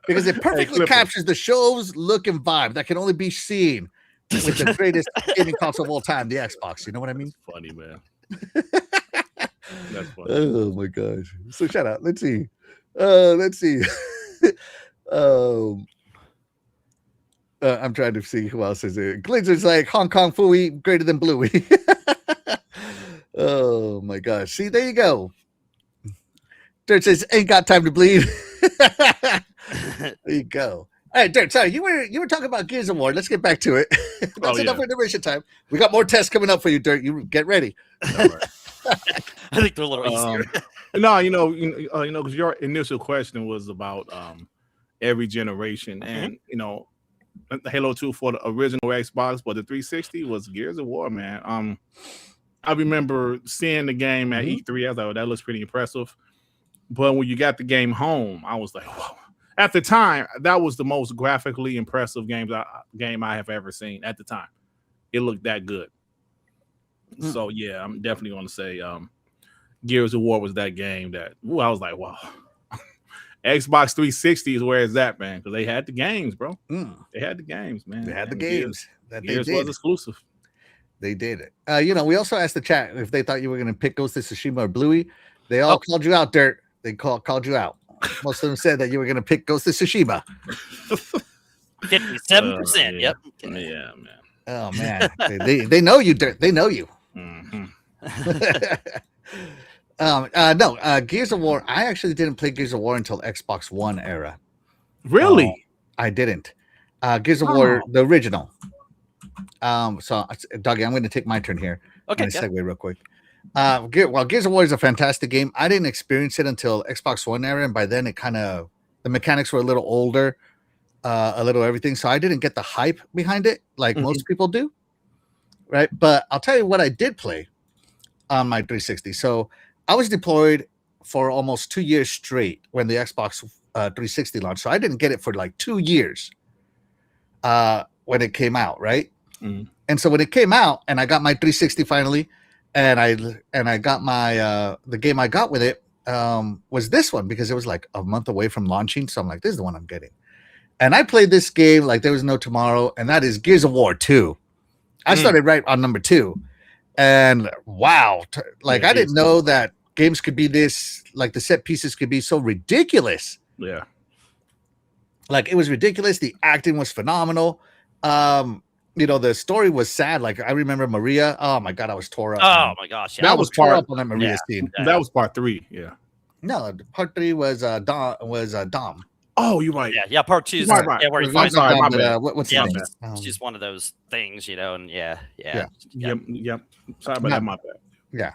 Because it perfectly captures the show's look and vibe that can only be seen with the greatest gaming console of all time, the Xbox. You know what I mean? Funny, man. That's funny. Oh my gosh. So shout out. Let's see. I'm trying to see who else is it. Glizzard's like Hong Kong Fooey greater than Bluey. Oh my gosh. See, there you go. Dirt says ain't got time to bleed. There you go. All right, Dirt. Sorry, you were talking about Gears of War. Let's get back to it. That's enough intermission time. We got more tests coming up for you, Dirt. You get ready. I think they're a little easier. No, because your initial question was about every generation, and Halo 2 for the original Xbox, but the 360 was Gears of War, man. I remember seeing the game at E3. I was like, that looks pretty impressive. But when you got the game home, I was like, whoa. At the time, that was the most graphically impressive game I have ever seen at the time. It looked that good. So, yeah, I'm definitely going to say Gears of War was that game that I was like, wow. Xbox 360 is where it's at, man, because they had the games, bro. They had the games, man. They had the games. Gears was exclusive. They did it. We also asked the chat if they thought you were going to pick Ghost of Tsushima or Bluey. They all called you out, Dirt. They called you out. Most of them said that you were going to pick Ghost of Tsushima. 57%. Yep. Yeah, man. Oh man, they know you, Dirt. They know you. No, Gears of War. I actually didn't play Gears of War until Xbox One era. Really? I didn't. Gears of War, the original. So, Doggy, I'm going to take my turn here. Okay. I'm going to segue real quick. Gears of War is a fantastic game. I didn't experience it until Xbox One era, and by then the mechanics were a little older, a little everything. So I didn't get the hype behind it like most people do, right? But I'll tell you what I did play on my 360. So I was deployed for almost 2 years straight when the Xbox 360 launch, so I didn't get it for like 2 years when it came out, right? Mm. And so when it came out, and I got my 360 finally, and I got my the game I got with it was this one, because it was like a month away from launching. So I'm like, this is the one I'm getting. And I played this game like there was no tomorrow, and that is Gears of War 2. I started right on number 2, and wow, like I didn't know that games could be this, like the set pieces could be so ridiculous. Yeah, like it was ridiculous. The acting was phenomenal. The story was sad. Like I remember Maria. Oh my god, I was tore up. Oh my gosh, yeah, that was tore up on that Maria scene. That was part 3. Yeah. No, part 3 was Dom. Oh, you're right. Yeah. Part 2 is right. Yeah, where he finds Dom, what's his name? It's just one of those things, and Yep. Sorry about that. My bad. Yeah.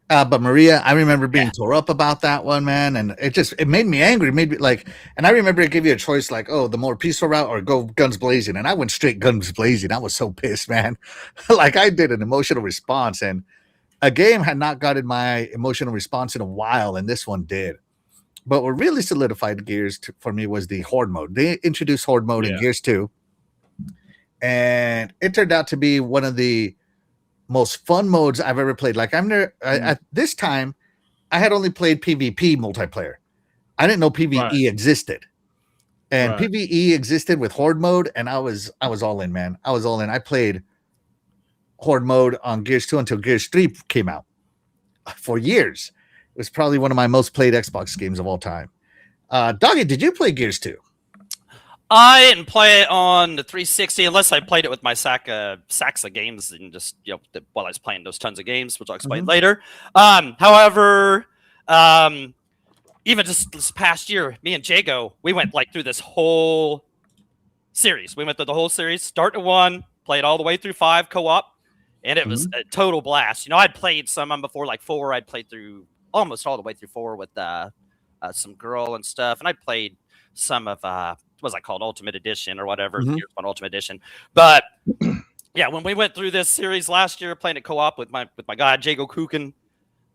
But Maria, I remember being tore up about that one, man, and it made me angry. It made me like, and I remember it gave you a choice, like, oh, the more peaceful route or go guns blazing, and I went straight guns blazing. I was so pissed, man. Like I did an emotional response, and a game had not gotten my emotional response in a while, and this one did. But what really solidified Gears for me was the Horde mode. They introduced Horde mode in Gears 2, and it turned out to be one of the most fun modes I've ever played. Like at this time, I had only played PvP multiplayer. I didn't know PvE existed, and PvE existed with Horde mode, and I was all in, man. I was all in. I played Horde mode on Gears 2 until Gears 3 came out. For years, it was probably one of my most played Xbox games of all time. Doggy, did you play Gears 2? I didn't play it on the 360 unless I played it with my sacks of games and just while I was playing those tons of games, which I'll explain later. However, even just this past year, me and Jago, we went like through this whole series. We went through the whole series, start to 1, played all the way through 5 co-op, and it was a total blast. I'd played some before, like 4. I'd played through almost all the way through 4 with some girl and stuff, and I played some of what was I called Ultimate Edition or whatever, Gears 1 Ultimate Edition. But yeah, when we went through this series last year, playing it co-op with my guy Jago Kukin, it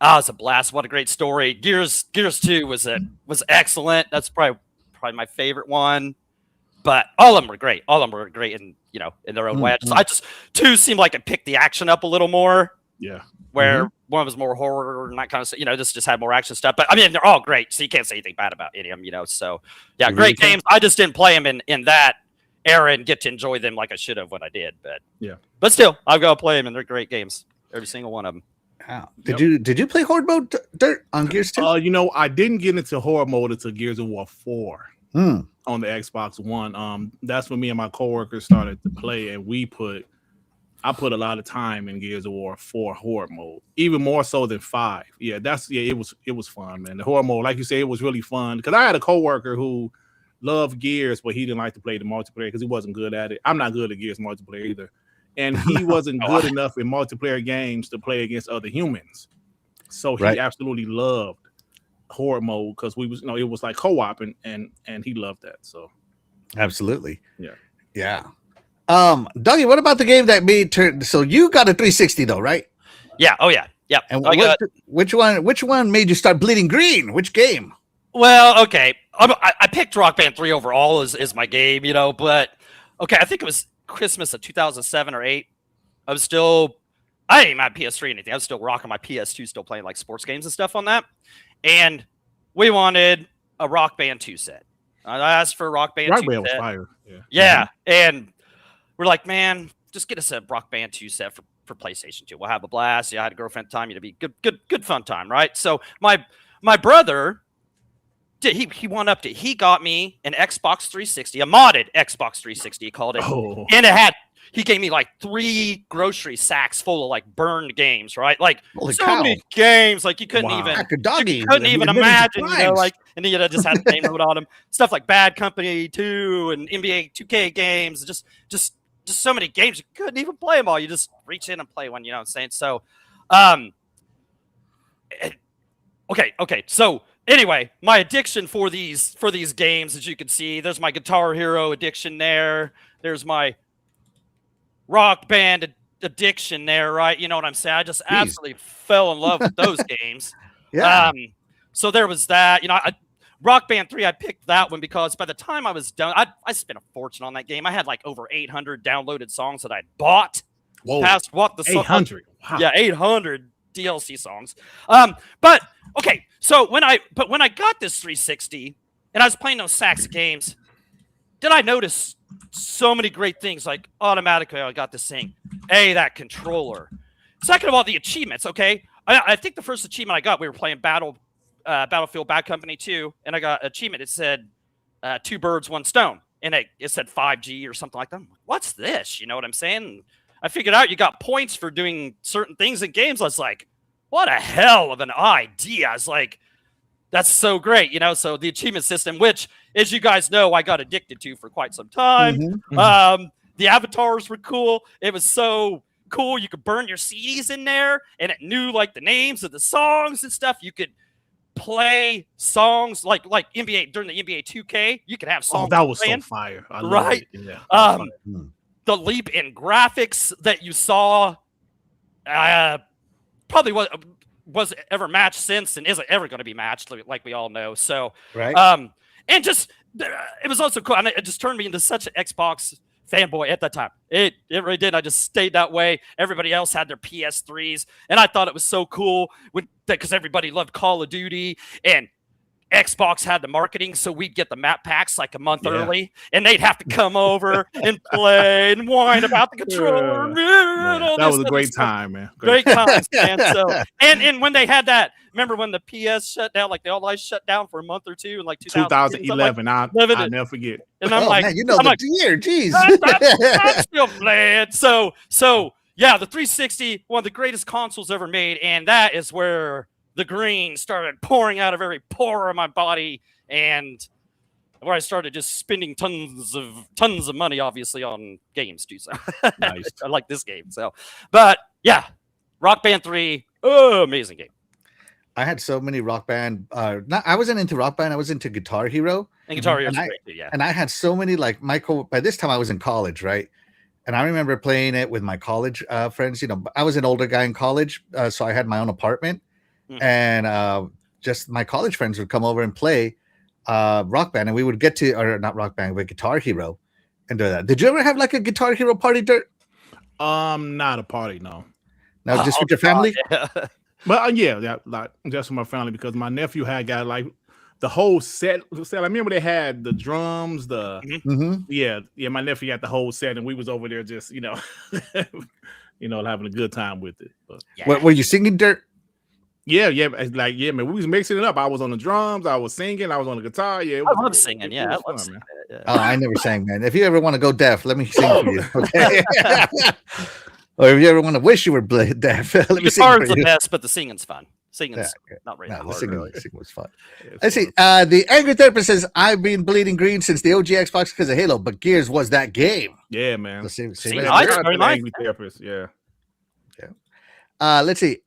was a blast. What a great story. Gears 2 was excellent. That's probably my favorite one. But all of them were great. All of them were great in their own way. I just 2 seemed like it picked the action up a little more. Yeah. Where one was more horror and that kind of stuff. This just had more action stuff. But I mean, they're all great, so you can't say anything bad about any of them. So yeah, great games. I just didn't play them in that era and get to enjoy them like I should have when I did. But still, I've got to play them, and they're great games. Every single one of them. Wow. Did you play Horde mode, Dirt, on Gears 2? I didn't get into Horde mode until Gears of War 4 on the Xbox One. That's when me and my coworkers started to play, and I put a lot of time in Gears of War 4 Horde mode, even more so than 5. It was fun, man. The Horde mode, like you say, it was really fun, because I had a coworker who loved Gears, but he didn't like to play the multiplayer because he wasn't good at it. I'm not good at Gears multiplayer either, and he wasn't good enough in multiplayer games to play against other humans. So he absolutely loved Horde mode because it was like co-op, and he loved that. So absolutely, yeah. Dougie, what about the game that made turn? So you got a 360 though, right? Yeah. Oh yeah. Yeah. And which one made you start bleeding green? Which game? Well, okay. I picked Rock Band 3 overall as my game, but okay, I think it was Christmas of 2007 or 8. I didn't even have PS3 or anything. I was still rocking my PS2, still playing like sports games and stuff on that. And we wanted a Rock Band 2 set. I asked for a Rock Band 2 set. Was fire. Yeah. And we're like, man, just get us a Rock Band 2 set for PlayStation 2. We'll have a blast. I had a girlfriend at the time. It'd be good fun time, right? So my brother, he got me an Xbox 360, a modded Xbox 360, he called it. Oh. And he gave me like 3 grocery sacks full of like burned games, right? Like many games, like you couldn't even imagine, and then just had the name note on them. Stuff like Bad Company 2 and NBA 2K games, just so many games you couldn't even play them all. You just reach in and play one, you know what I'm saying? So, okay. So anyway, my addiction for these games, as you can see, there's my Guitar Hero addiction there. There's my Rock Band addiction there, right? You know what I'm saying? I just absolutely fell in love with those games. Yeah. So there was that. Rock Band 3, I picked that one because by the time I was done, I spent a fortune on that game. I had like over 800 downloaded songs that I'd bought. Whoa. Past what the 800. Wow. Yeah, 800 DLC songs. But okay, so when I got this 360 and I was playing those Sax games, did I notice so many great things? Like automatically, I got this thing. Hey, that controller. Second of all, the achievements. Okay, I think the first achievement I got, we were playing Battlefield Bad Company 2, and I got an achievement. It said 2 birds, 1 stone, and it said 5G or something like that. I'm like, what's this? You know what I'm saying? I figured out you got points for doing certain things in games. I was like, what a hell of an idea. I was like, that's so great, you know? So the achievement system, which, as you guys know, I got addicted to for quite some time. The avatars were cool. It was so cool. You could burn your CDs in there, and it knew like the names of the songs and stuff. You could play songs like NBA during the NBA 2K. You could have songs. Oh, that was playing, so fire. I right? Yeah. The leap in graphics that you saw probably was ever matched since and isn't ever going to be matched, like we all know. So, right. And just it was also cool. And it just turned me into such an Xbox fanboy at that time. It really did. I just stayed that way. Everybody else had their PS3s, and I thought it was so cool because everybody loved Call of Duty, and Xbox had the marketing, so we'd get the map packs like a month early, and they'd have to come over and play and whine about the controller. That was a great time, man. Great times, man. So, and when they had that, remember when the PS shut down, like the All Life shut down for a month or two in like 2011. I'll never forget. And I'm like, man, you know I'm the like, year, jeez. I'm still playing. So yeah, the 360, one of the greatest consoles ever made, and that is where the green started pouring out of every pore of my body, and where I started just spending tons of money, obviously, on games too. So Nice. I like this game. So, but yeah, Rock Band 3, amazing game. I had so many Rock Band. I wasn't into Rock Band. I was into Guitar Hero. And Guitar Hero, great too, yeah. And I had so many by this time I was in college, right? And I remember playing it with my college friends. You know, I was an older guy in college, so I had my own apartment. And just my college friends would come over and play Rock Band, and we would get to, or not Rock Band, but Guitar Hero, and do that. Did you ever have like a Guitar Hero party, Dirt? Not a party, no. No, just with your family? But yeah, like just with my family, because my nephew had got like the whole set. I remember they had the drums, yeah. My nephew got the whole set, and we was over there just having a good time with it. But, Were you singing, Dirt? Yeah, man, we was mixing it up. I was on the drums, I was singing, I was on the guitar. Yeah, I love singing. Yeah, I love singing. Yeah. Oh, I never sang, man. If you ever want to go deaf, let me sing for you. Okay. Or if you ever want to wish you were deaf, let me sing for you. The best, but the singing's fun. Singing's not really hard. The singing was fun. Let's see. The Angry Therapist says, I've been bleeding green since the OG Xbox because of Halo, but Gears was that game. Yeah, man. Angry Therapist, yeah. Let's see.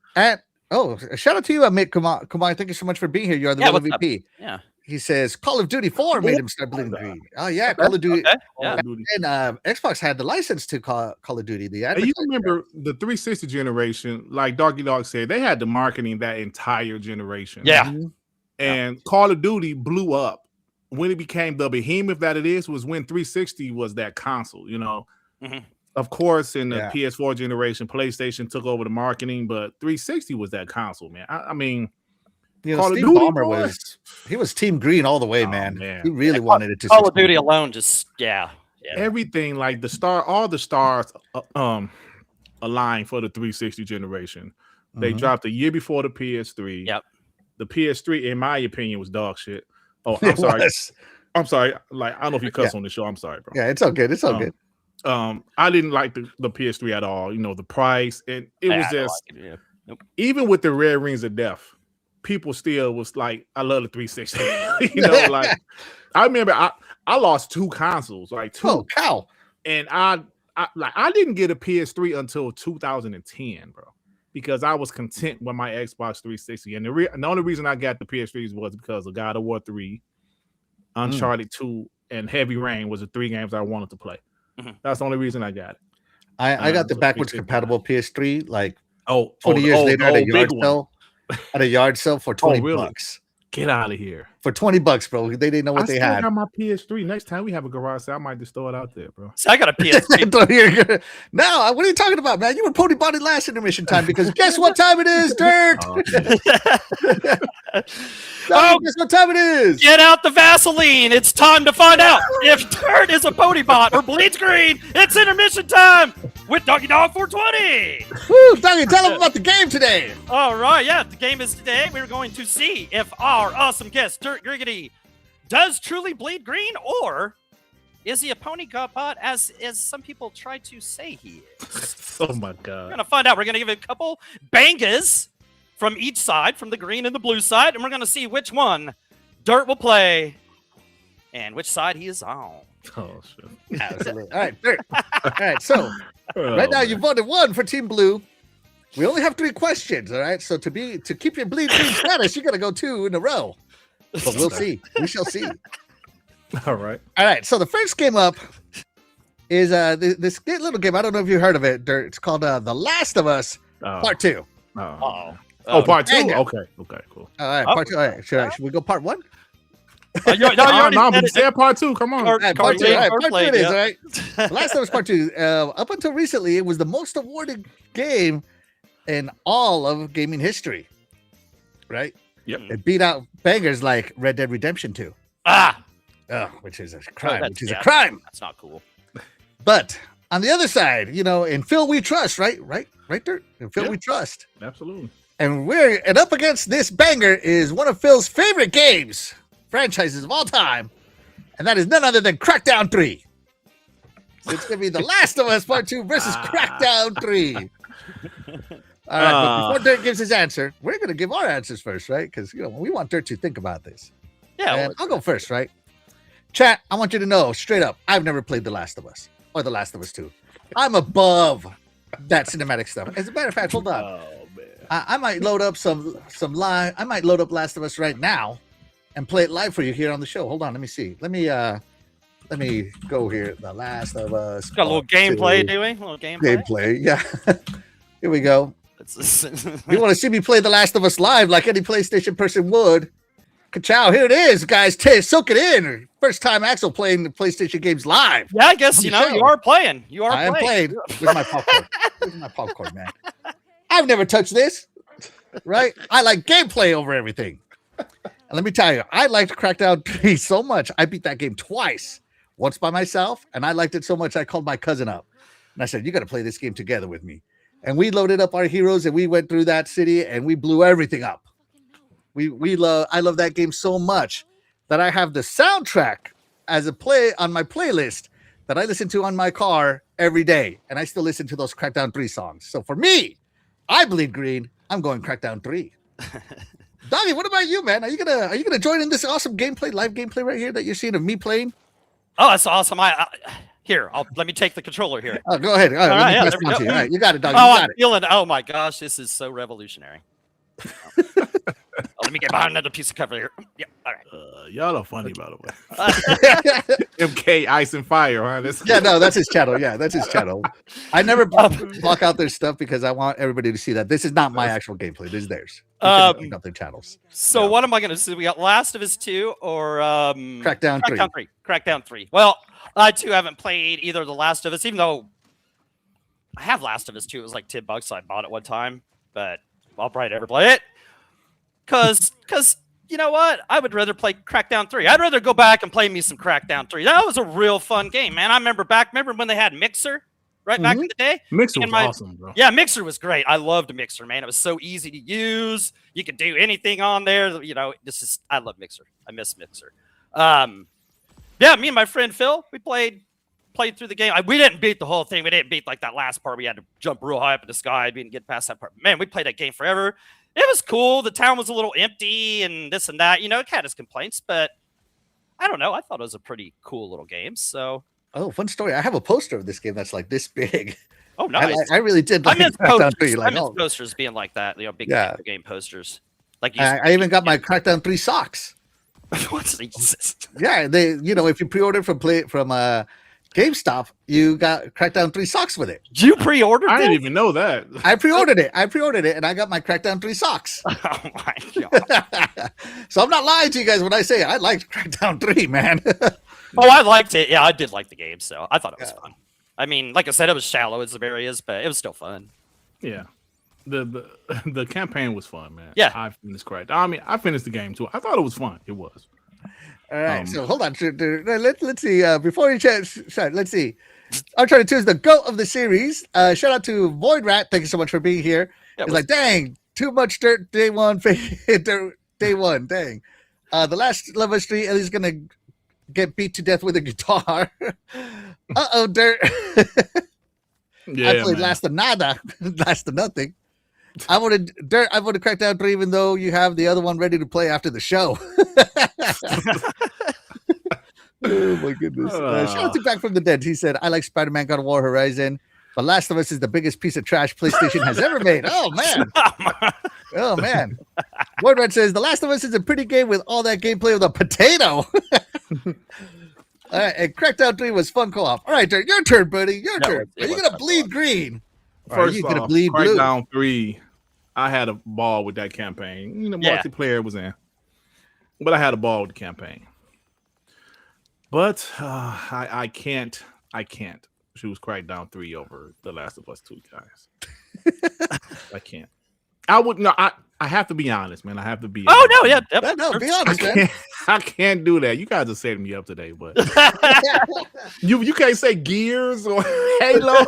Shout out to you, Amit Kumar. Thank you so much for being here. You are the real MVP. Yeah. He says Call of Duty 4 made him start bleeding green. Oh, yeah. Call of Duty. Okay. Yeah. And Xbox had the license to Call of Duty. You remember the 360 generation, like Darky Dog said, they had the marketing that entire generation. Yeah. And Call of Duty blew up. When it became the behemoth that it is was when 360 was that console, you know. Of course, in the PS4 generation, PlayStation took over the marketing, but 360 was that console, man. I mean, Call of Duty was Team Green all the way, man. He really wanted it to. Call of Duty alone, just everything like all the stars aligned for the 360 generation. They dropped a year before the PS3. Yep. The PS3, in my opinion, was dog shit. Oh, I'm sorry. I'm sorry. Like, I don't know if you cuss on the show. I'm sorry, bro. Yeah, it's all good. It's all good. I didn't like the PS3 at all. You know, the price, and it was just even with the Red Rings of Death, people still was like, I love the 360. You know, like I remember I lost 2 consoles, like 2. Oh, cow. And I didn't get a PS3 until 2010, bro, because I was content with my Xbox 360. And the only reason I got the PS3s was because of God of War 3, Uncharted 2, and Heavy Rain was the 3 games I wanted to play. That's the only reason I got it. I got the backwards compatible PS3 like 20 years later at a yard sale. At a yard sale for $20. Get out of here. For $20, bro. They didn't know what they had. I got my PS3. Next time we have a garage sale, I might just throw it out there, bro. So I got a PS3. No, what are you talking about, man? You were pony body last intermission time because guess what time it is, Dirt? Guess what time it is? Get out the Vaseline. It's time to find out if Dirt is a pony bot or bleeds green. It's intermission time with Doggy Dog 420. Woo, Doggy, tell them about the game today. All right, yeah, the game is today. We're going to see if our awesome guest, Dirt Griggity, does truly bleed green, or is he a pony bot, as some people try to say he is? Oh, my God. We're going to find out. We're going to give it a couple bangers from each side, from the green and the blue side, and we're going to see which one Dirt will play and which side he is on. Oh, shit. Absolutely. All right, Dirt. All right, so right now you voted 1 for Team Blue. We only have 3 questions, all right? So to keep your bleed green status, you got to go 2 in a row. But we'll see. We shall see. All right. All right, so the first game up is this little game. I don't know if you heard of it, Dirt. It's called The Last of Us Part 2. Part 2? Okay, cool. All right, Part 2. All right, should we go Part 1? But say Part 2. Come on. Part 2. All right, Part 2 it is, all right? The Last of Us Part 2. Up until recently, it was the most awarded game in all of gaming history, right? Yep. It beat out bangers like Red Dead Redemption 2. Which is a crime. That's not cool. But on the other side, in Phil we trust, right, Dirt? In Phil we trust. Absolutely. And up against this banger is one of Phil's favorite games, franchises of all time, and that is none other than Crackdown 3. So it's going to be The Last of Us Part 2 versus Crackdown 3. All right, but before Dirt gives his answer, we're going to give our answers first, right? Because we want Dirt to think about this. Yeah, and I'll go first, right? Chat, I want you to know straight up, I've never played The Last of Us or The Last of Us 2. I'm above that cinematic stuff. As a matter of fact, hold on. Oh, man. I might load up some live. I might load up Last of Us right now and play it live for you here on the show. Hold on, let me see. Let me go here. The Last of Us. Got a little gameplay, do we? A little gameplay, yeah. Here we go. You want to see me play The Last of Us live like any PlayStation person would? Ka-chow, here it is, guys. Soak it in. First time Axel playing the PlayStation games live. Yeah, I guess, you are playing. I am playing. Where's my popcorn? Where's my popcorn, man? I've never touched this, right? I like gameplay over everything. And let me tell you, I liked Crackdown 3 so much. I beat that game twice. Once by myself, and I liked it so much I called my cousin up. And I said, you got to play this game together with me. And we loaded up our heroes and we went through that city and we blew everything up. I love that game so much that I have the soundtrack as a play on my playlist that I listen to on my car every day. And I still listen to those Crackdown 3 songs. So for me, I bleed green. I'm going Crackdown 3. Doggy, what about you, man? Are you gonna join in this awesome live gameplay right here that you're seeing of me playing? Oh, that's awesome. Let me take the controller here. Oh, go ahead. All right, all right, you got it, Doggy. I'm feeling. Oh my gosh, this is so revolutionary. Let me get behind another piece of cover here. Yeah, all right. Y'all are funny, by the way. MK Ice and Fire, huh? That's his channel. Yeah, that's his channel. I never block out their stuff because I want everybody to see that this is not my actual gameplay. This is theirs. Not their channels. So what am I going to see? We got Last of Us 2 or Crackdown 3. Crackdown 3. Well, I too haven't played either of The Last of Us, even though I have Last of Us 2. It was like $10, so I bought it one time, but I'll probably never play it. Because you know what? I would rather play Crackdown 3. I'd rather go back and play me some Crackdown 3. That was a real fun game, man. I remember when they had Mixer, back in the day? Mixer was awesome, bro. Yeah, Mixer was great. I loved Mixer, man. It was so easy to use. You could do anything on there. I love Mixer. I miss Mixer. Yeah, me and my friend Phil, we played through the game. We didn't beat the whole thing. We didn't beat like that last part. We had to jump real high up in the sky. We didn't get past that part. Man, we played that game forever. It was cool. The town was a little empty and this and that. It had its complaints, but I don't know. I thought it was a pretty cool little game. So, fun story. I have a poster of this game that's like this big. Oh, nice. I really did. I miss posters being like that. Big game posters. Like I even got my Crackdown 3 socks. What's Jesus? Yeah, if you pre-order from GameStop, you got Crackdown 3 socks with it. You pre-ordered it? I didn't even know that. I pre-ordered it, and I got my Crackdown 3 socks. Oh my god! So I'm not lying to you guys when I say I liked Crackdown 3, man. Oh, I liked it. Yeah, I did like the game, so I thought it was fun. I mean, like I said, it was shallow as the areas, but it was still fun. Yeah. The campaign was fun, man. Yeah. I finished I mean, I finished the game too. I thought it was fun. It was. All right, so hold on. Let's see. Before you chat, let's see. I'm trying to choose the GOAT of the series. Shout out to Void Rat. Thank you so much for being here. It's like, dang, too much dirt day one. Day one, dang. The last level street, Ellie's gonna get beat to death with a guitar. Dirt. Yeah, I played last of nada, last of nothing. I wanted Crackdown 3, even though you have the other one ready to play after the show. Oh my goodness! Shout out to Back from the Dead. He said, "I like Spider-Man: God of War Horizon, but Last of Us is the biggest piece of trash PlayStation has ever made." Oh man! Oh man! Wordred says, "The Last of Us is a pretty game with all that gameplay with a potato." All right, and Crackdown 3 was fun co-op. All right, Dirk, your turn, buddy. Your turn. Are you gonna bleed green? First you off, gonna bleed blue? Crackdown 3, I had a ball with that campaign. You know, multiplayer was in, but I had a ball with the campaign. But I can't choose Crackdown 3 over The Last of Us 2, guys. I can't. I would no. I have to be honest, man. I have to be. Oh no, yeah, yep. No, be honest, man. I can't do that. You guys are setting me up today, but you can't say Gears or Halo.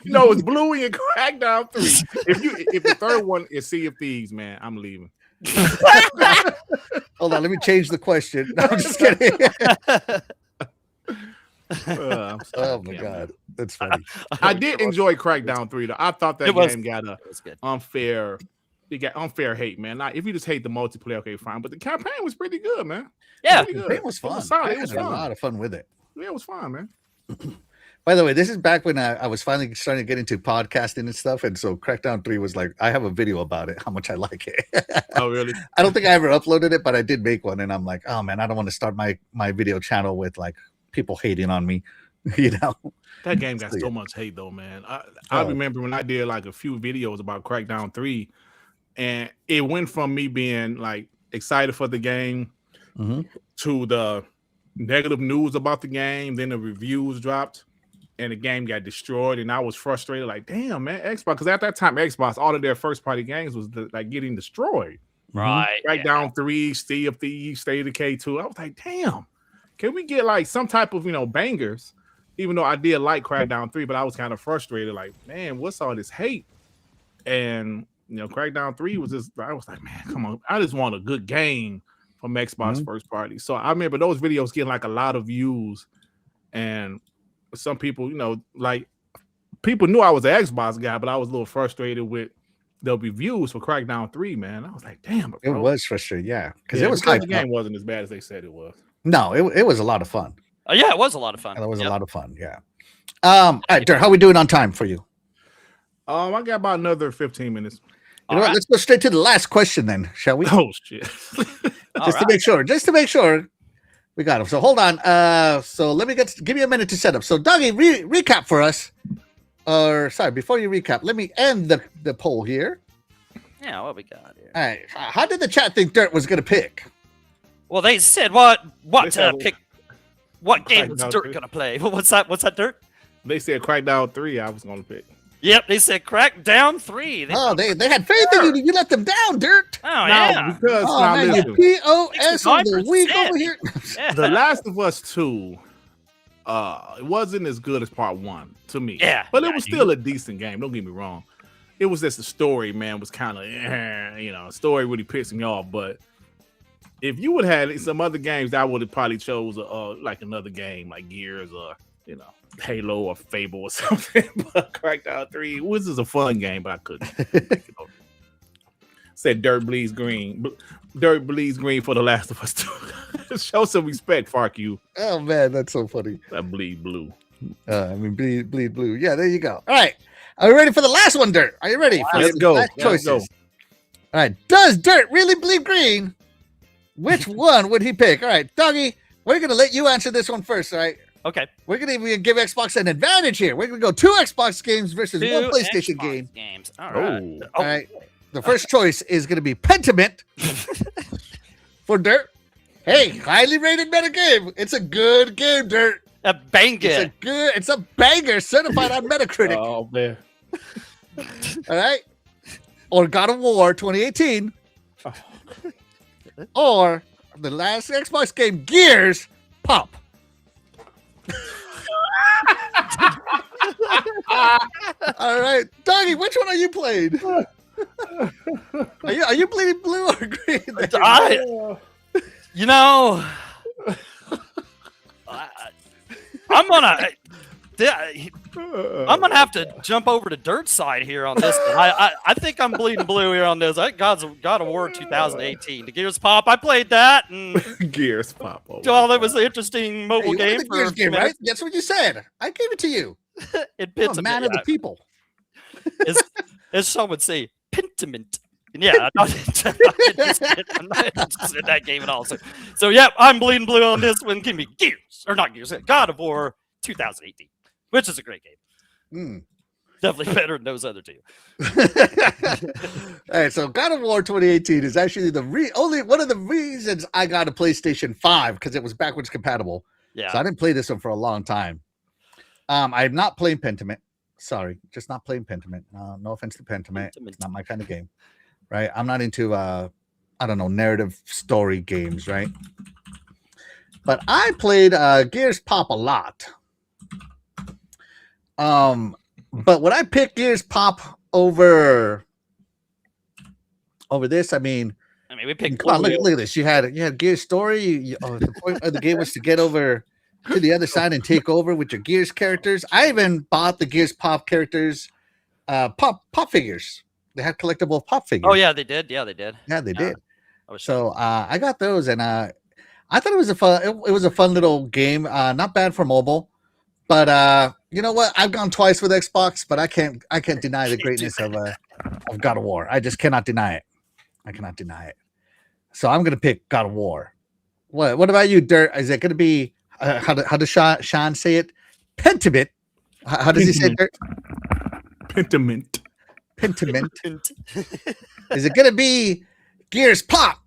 No, it's Bluey and Crackdown 3. If the third one is Sea of Thieves, man, I'm leaving. Hold on, let me change the question. No, I'm just kidding. Oh my god, that's funny. I did enjoy Crackdown 3 though. I thought that game got unfair. It got unfair hate, man. Not if you just hate the multiplayer, okay, fine. But the campaign was pretty good, man. Yeah, it was fun. I had a lot of fun with it. Yeah, it was fun, man. By the way, this is back when I was finally starting to get into podcasting and stuff, and so Crackdown 3 was like, I have a video about it, how much I like it. Oh, really? I don't think I ever uploaded it, but I did make one, and I'm like, oh man, I don't want to start my video channel with like people hating on me, you know. That game got so much hate though, man. I remember when I did like a few videos about Crackdown 3, and it went from me being like excited for the game to the negative news about the game, then the reviews dropped and the game got destroyed, and I was frustrated, like, damn, man, Xbox, because at that time Xbox, all of their first party games was like getting destroyed. Right. Crackdown 3, Sea of Thieves, State of Decay 2. I was like, damn, can we get like some type of, bangers? Even though I did like Crackdown 3, but I was kind of frustrated, like, man, what's all this hate? And Crackdown 3 was just, I was like, man, come on, I just want a good game from Xbox first party. So I remember those videos getting like a lot of views, and some people, like people knew I was an Xbox guy, but I was a little frustrated with the reviews for Crackdown 3, man. I was like, damn, bro. It was frustrating, yeah, because it was the game wasn't as bad as they said it was. No, it was a lot of fun. Yeah, it was a lot of fun. It was a lot of fun, yeah. All right, Dirk, how we doing on time for you? I got about another 15 minutes. You know what? Let's go straight to the last question then, shall we? Oh shit! Just to make sure, we got him. So hold on. So let me give you a minute to set up. So Dougie, recap for us. Or sorry, before you recap, let me end the poll here. Yeah, what we got here? All right. How did the chat think Dirt was going to pick? Well, they said pick. What game was Dirt going to play? What's that? What's that, Dirt? They said Crackdown 3. I was going to pick. Yep, they said Crackdown 3. They had faith in you. You let them down, Dirt. Oh, yeah. Because man, you POS of the week over here. Yeah. The Last of Us 2, it wasn't as good as part 1 to me. Yeah. But it was still a decent game. Don't get me wrong. It was just the story, man, was kind of, story really pissed me off. But if you would have had some other games, I would have probably chose like another game like Gears or, Halo or Fable or something. But Crackdown 3 was just a fun game, but I couldn't. Said Dirt bleeds green. Dirt bleeds green for The Last of Us 2. Show some respect, Fark you. Oh man, that's so funny. That bleed blue. Bleed blue. Yeah, there you go. All right. Are you ready for the last one, Dirt? Are you ready? Let's go. Choices. All right. Does Dirt really bleed green? Which one would he pick? All right, Dougie, we're going to let you answer this one first, all right? Okay. We're gonna even give Xbox an advantage here. We're gonna go 2 Xbox games versus 1 PlayStation Xbox game. All right. All right. The first choice is gonna be Pentiment for Dirt. Hey, highly rated meta game. It's a good game, Dirt. A banger. It's a banger, certified on Metacritic. Oh man. All right. Or God of War 2018. Or the last Xbox game, Gears Pop. All right, Doggy, which one are you playing? Are you bleeding blue or green? I'm gonna have to jump over to Dirt's side here on this one. I think I'm bleeding blue here on this. God of War 2018. The Gears Pop. I played that. And Gears Pop. that was an interesting mobile game. The Gears game, right? That's what you said. I gave it to you. It pits a man of the people. As some would say, Pentiment. Yeah, I'm not interested in that game at all. So yeah, I'm bleeding blue on this one. Give me Gears, or not Gears, God of War 2018, which is a great game. Definitely better than those other two. All right, so God of War 2018 is actually only one of the reasons I got a PlayStation 5 because it was backwards compatible. Yeah. So I didn't play this one for a long time. I'm not playing Pentiment. Sorry, just not playing Pentiment. No offense to Pentiment. It's not my kind of game. Right? I'm not into narrative story games, right? But I played Gears Pop a lot. But when I picked Gears Pop over this, I mean we picked. Come on, look at this. You had Gears Story. The point of the game was to get over to the other side and take over with your Gears characters. I even bought the Gears Pop characters, pop figures. They had collectible pop figures. Oh yeah, they did. Yeah, they did. Yeah, they did. So I got those, and I thought it was a fun little game. Not bad for mobile, but you know what? I've gone twice with Xbox, but I can't deny the greatness of God of War. I just cannot deny it. I cannot deny it. So I'm gonna pick God of War. What about you, Dirt? Is it gonna be how does Sean say it? Pentiment. How does he say it, Dirt? Pentiment. Is it gonna be Gears Pop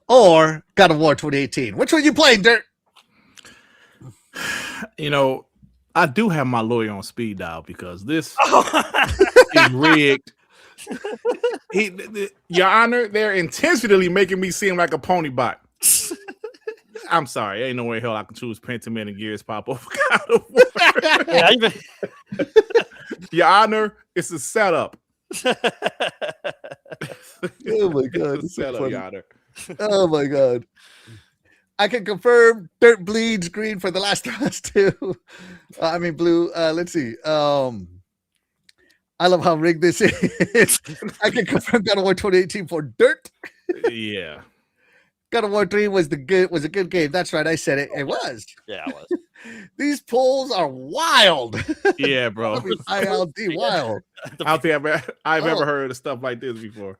or God of War 2018? Which one are you playing, Dirt? I do have my lawyer on speed dial because this is rigged. Your Honor, they're intentionally making me seem like a pony bot. I'm sorry, ain't no way hell I can choose Pentiment and Gears Pop over God of War. Your Honor, it's a setup. Oh my god, it's a setup, Your Honor. Oh my god. I can confirm Dirt bleeds green for the last of us too. Blue. Let's see. I love how rigged this is. I can confirm God of War 2018 for Dirt. Yeah. God of War 3 was a good game. That's right. I said it. It was. Yeah, it was. These polls are wild. Yeah, bro. ILD wild. I don't think I've ever heard of stuff like this before.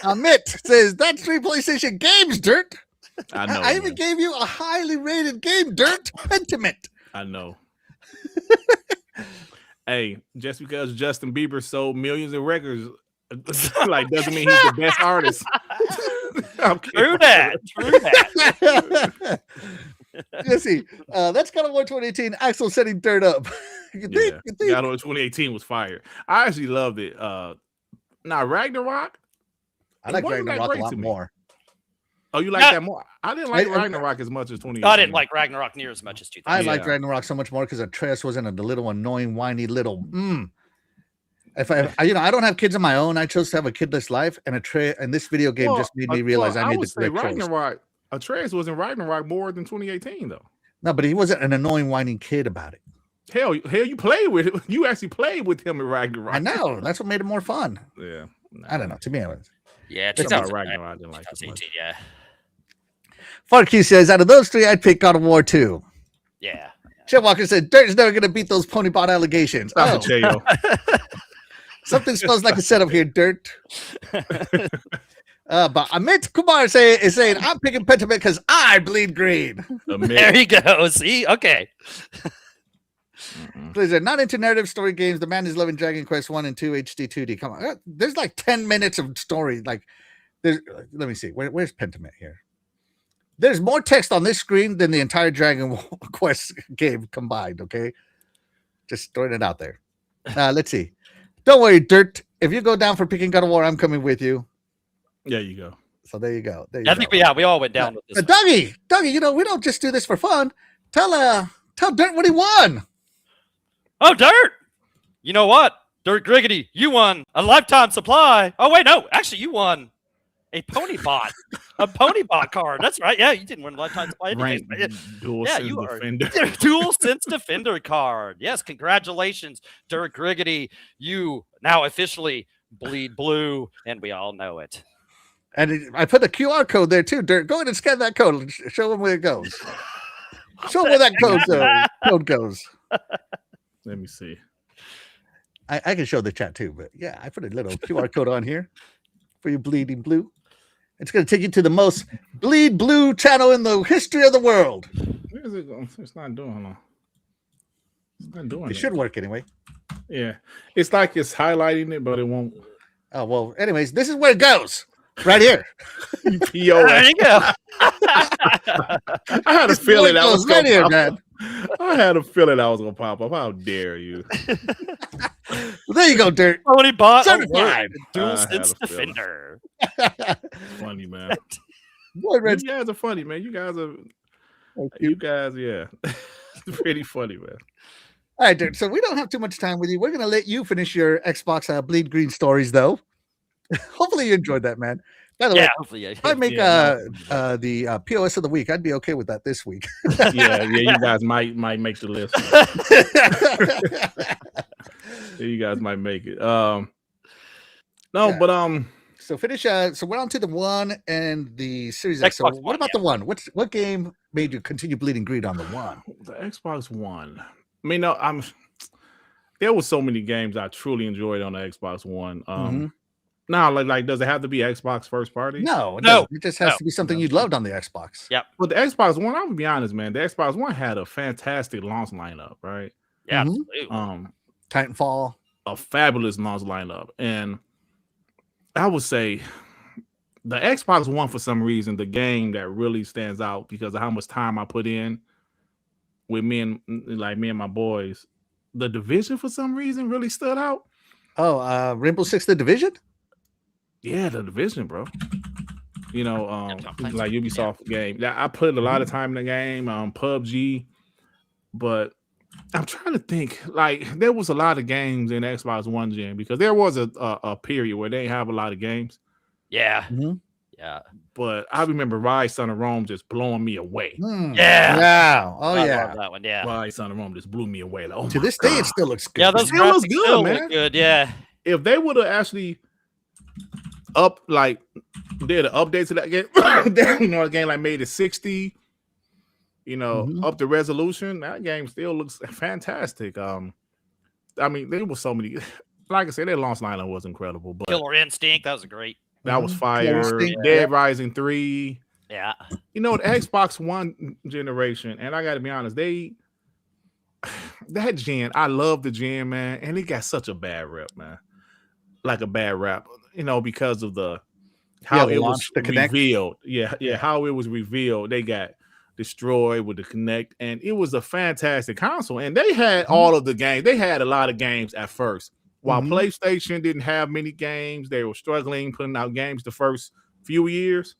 Amit says that's 3 PlayStation games, Dirt. I know. I even gave you a highly rated game, Dirt. Pentiment. I know. Hey, just because Justin Bieber sold millions of records, doesn't mean he's the best artist. True that. Let's see. That's God of War 2018. Axel setting Dirt up. You think? God of War 2018 was fire. I actually loved it. Now Ragnarok. I like Ragnarok a lot more. Oh, you like that more? I didn't like Ragnarok as much as 2018. I didn't like Ragnarok near as much as 2018. I liked Ragnarok so much more because Atreus wasn't a little annoying, whiny little. If I don't have kids of my own, I chose to have a kidless life, and this video game just made me realize I made the correct choice. Ragnarok. Atreus was in Ragnarok more than 2018 though. No, but he wasn't an annoying, whining kid about it. Hell, you played with him. You actually played with him in Ragnarok. I know. That's what made it more fun. Yeah. I don't know. To me, it was. Yeah, it's about Ragnarok. I didn't like it much. Yeah. Farkey says, out of those 3, I'd pick God of War 2. Yeah. Chef Walker said, Dirt's never going to beat those pony bot allegations. Stop it, Something smells like a setup here, Dirt. But Amit Kumar is saying I'm picking Pentiment because I bleed green. There you go. See, okay. Blizzard, not into narrative story games. The man is loving Dragon Quest 1 and 2 HD 2D. Come on, there's like 10 minutes of story. Like, let me see. Where's Pentiment here? There's more text on this screen than the entire Dragon Quest game combined. Okay, just throwing it out there. Let's see. Don't worry, Dirt. If you go down for picking God of War, I'm coming with you. There you go. So there you go. I think we all went down with this. Dougie, you know we don't just do this for fun. Tell Dirt what he won. Oh, Dirt! You know what? Dirt Griggity, you won a lifetime supply. Oh, wait, no. Actually, you won a Pony Bot. A Pony Bot card. That's right. Yeah, you didn't win a lifetime supply. Dual Sense Defender card. Yes, congratulations, Dirt Griggity. You now officially bleed blue, and we all know it. And I put a QR code there, too, Dirt. Go ahead and scan that code. Show them where it goes. Show them where that code goes. Let me see. I can show the chat too, but yeah, I put a little QR code on here for you bleeding blue. It's going to take you to the most bleed blue channel in the history of the world. Where is it going? It's not doing it. It's not doing it. It should work anyway. Yeah. It's like it's highlighting it, but it won't. Oh, well, anyways, this is where it goes. Right here. There you go. I had a feeling that was right here, man. I had a feeling I was gonna pop up. How dare you? Well, there you go, Dirt. Somebody bought certified Dual Sense Defender. Funny, man. Boy, you guys are funny, man. You guys, yeah. It's pretty funny, man. All right, Dirt. So we don't have too much time with you. We're gonna let you finish your Xbox Bleed Green stories, though. Hopefully you enjoyed that, man. By the way, hopefully, if I make the POS of the week, I'd be okay with that this week. yeah, you guys might make the list. You guys might make it. So finish. So we're on to the one and the Series X. So what about the one? What game made you continue bleeding green on the one? The Xbox One. I mean, no, there was so many games I truly enjoyed on the Xbox One. Now, like, does it have to be Xbox first party? No. It just has to be something you loved on the Xbox. Yep. But the Xbox One, I'm gonna be honest, man. The Xbox One had a fantastic launch lineup, right? Yeah. Absolutely. Titanfall, a fabulous launch lineup, and I would say the Xbox One, for some reason, the game that really stands out because of how much time I put in with me and my boys. The Division, for some reason, really stood out. Oh, Rainbow Six: The Division. Yeah, the Division, bro. You know, like Ubisoft game. I put a lot of time in the game, PUBG, but I'm trying to think. Like, there was a lot of games in Xbox One gen because there was a period where they didn't have a lot of games. Yeah. Yeah. But I remember Rise Son of Rome just blowing me away. Yeah. Oh, I yeah. love that one. Yeah. Rise Son of Rome just blew me away. Like, to this day, it still looks good. Yeah, those still looks good, still man. Look good. Yeah. If they would have actually did an update to that game, the game like made it 60, up the resolution, that game still looks fantastic. I mean, there was so many. Like I said, their launch lineup was incredible. But Killer Instinct, that was great. That was fire. Dead Rising 3. Yeah. The Xbox One generation, and I got to be honest, that gen, I love the gen, man, and it got such a bad rep, man. Like a bad rap, because of how it was revealed. Yeah, how it was revealed. They got destroyed with the Kinect, and it was a fantastic console. And they had all of the games. They had a lot of games at first. While PlayStation didn't have many games, they were struggling putting out games the first few years.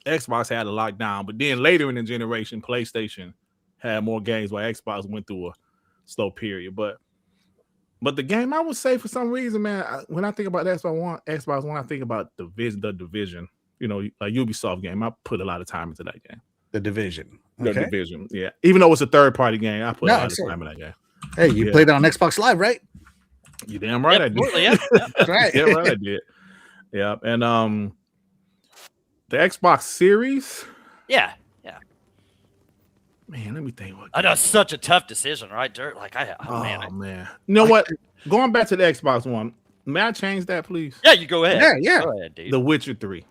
Xbox had a lockdown, but then later in the generation, PlayStation had more games while Xbox went through a slow period. But the game, I would say, for some reason, man, when I think about Xbox One, I think about the Division, a Ubisoft game. I put a lot of time into that game. The Division. The Division, yeah. Even though it's a third-party game, I put a lot of time in that game. Hey, you played it on Xbox Live, right? You damn right I did. Yeah. That's right. Damn right I did. Yeah, and the Xbox Series. Yeah. Man, let me think. I know it's such a tough decision, right, Dirt? Like man. You know what? Going back to the Xbox One, May I change that, please? Yeah, you go ahead. Yeah. Go ahead, dude. The Witcher 3.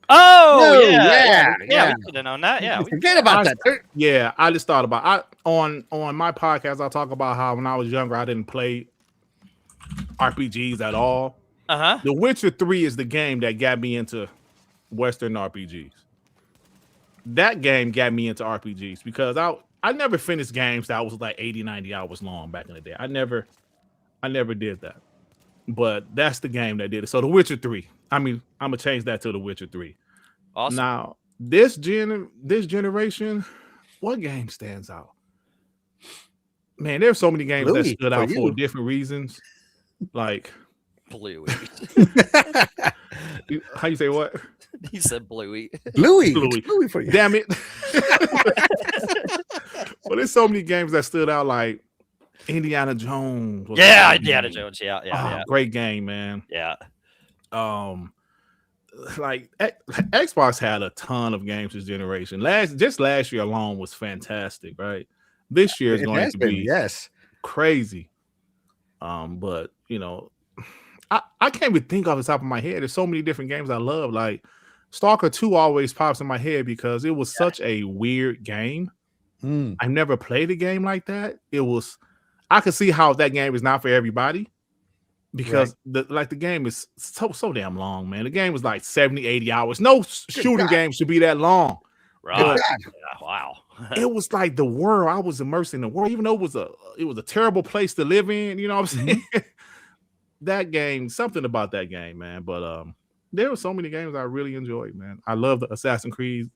Oh, No, yeah. We yeah. should have known that. Yeah. Forget about that. Yeah, I just thought about on my podcast. I talk about how when I was younger, I didn't play RPGs at all. The Witcher 3 is the game that got me into Western RPGs. That game got me into RPGs because I never finished games that was like 80, 90 hours long back in the day. I never did that. But that's the game that did it. So The Witcher 3. I mean, I'm gonna change that to The Witcher 3. Awesome. Now, this generation, what game stands out? Man, there's so many games that stood out for different reasons. Like Bluey. How you say what? He said Bluey. Bluey for you. Damn it. Well, there's so many games that stood out, like Indiana Jones. Yeah, Indiana Jones. Yeah. Great game, man. Yeah. Like Xbox had a ton of games this generation. Last year alone was fantastic, right? This year is going to be crazy. But you know, I can't even think off the top of my head. There's so many different games I love. Like Stalker 2 always pops in my head because it was such a weird game. I never played a game like that. I could see how that game is not for everybody because the game is so damn long, man. The game was like 70, 80 hours. No shooting game should be that long. Right. Wow. It was like the world. I was immersed in the world, even though it was a terrible place to live in. You know what I'm saying? That game, something about that game, man. But there were so many games I really enjoyed, man. I love the Assassin's Creed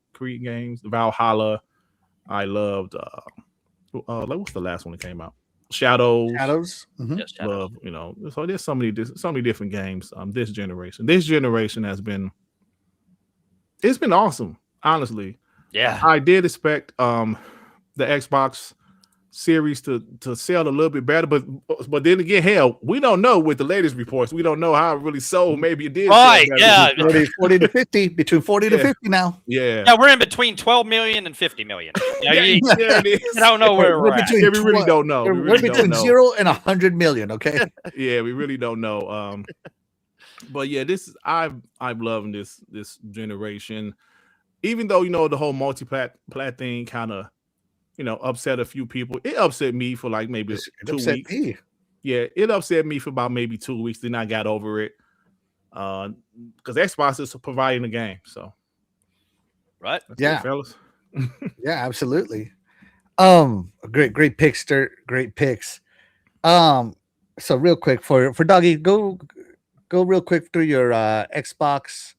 games, Valhalla. I loved what's the last one that came out? Shadows. Mm-hmm. Yes, Shadows. Love, you know. So there's so many different games. This generation has been, it's been awesome, honestly. Yeah, I did expect the Xbox Series to sell a little bit better, but then again, hell, we don't know with the latest reports. We don't know how it really sold. Maybe it did. Right? Yeah, 40 to 50, between 40 to 50 now. Yeah, we're in between 12 million and 50 million. You don't know where we're at. We really don't know. We're between 0 and 100 million. Okay. Yeah, we really don't know. But yeah, I'm loving this generation. Even though, you know, the whole multi-plat thing kind of, you know, upset a few people. It upset me for like maybe 2 weeks. Yeah, it upset me for about maybe 2 weeks. Then I got over it. Because Xbox is providing the game. So, right? That's it, fellas. Yeah, absolutely. Great picks, Dirt. Great picks. So real quick for Doggy, go real quick through your Xbox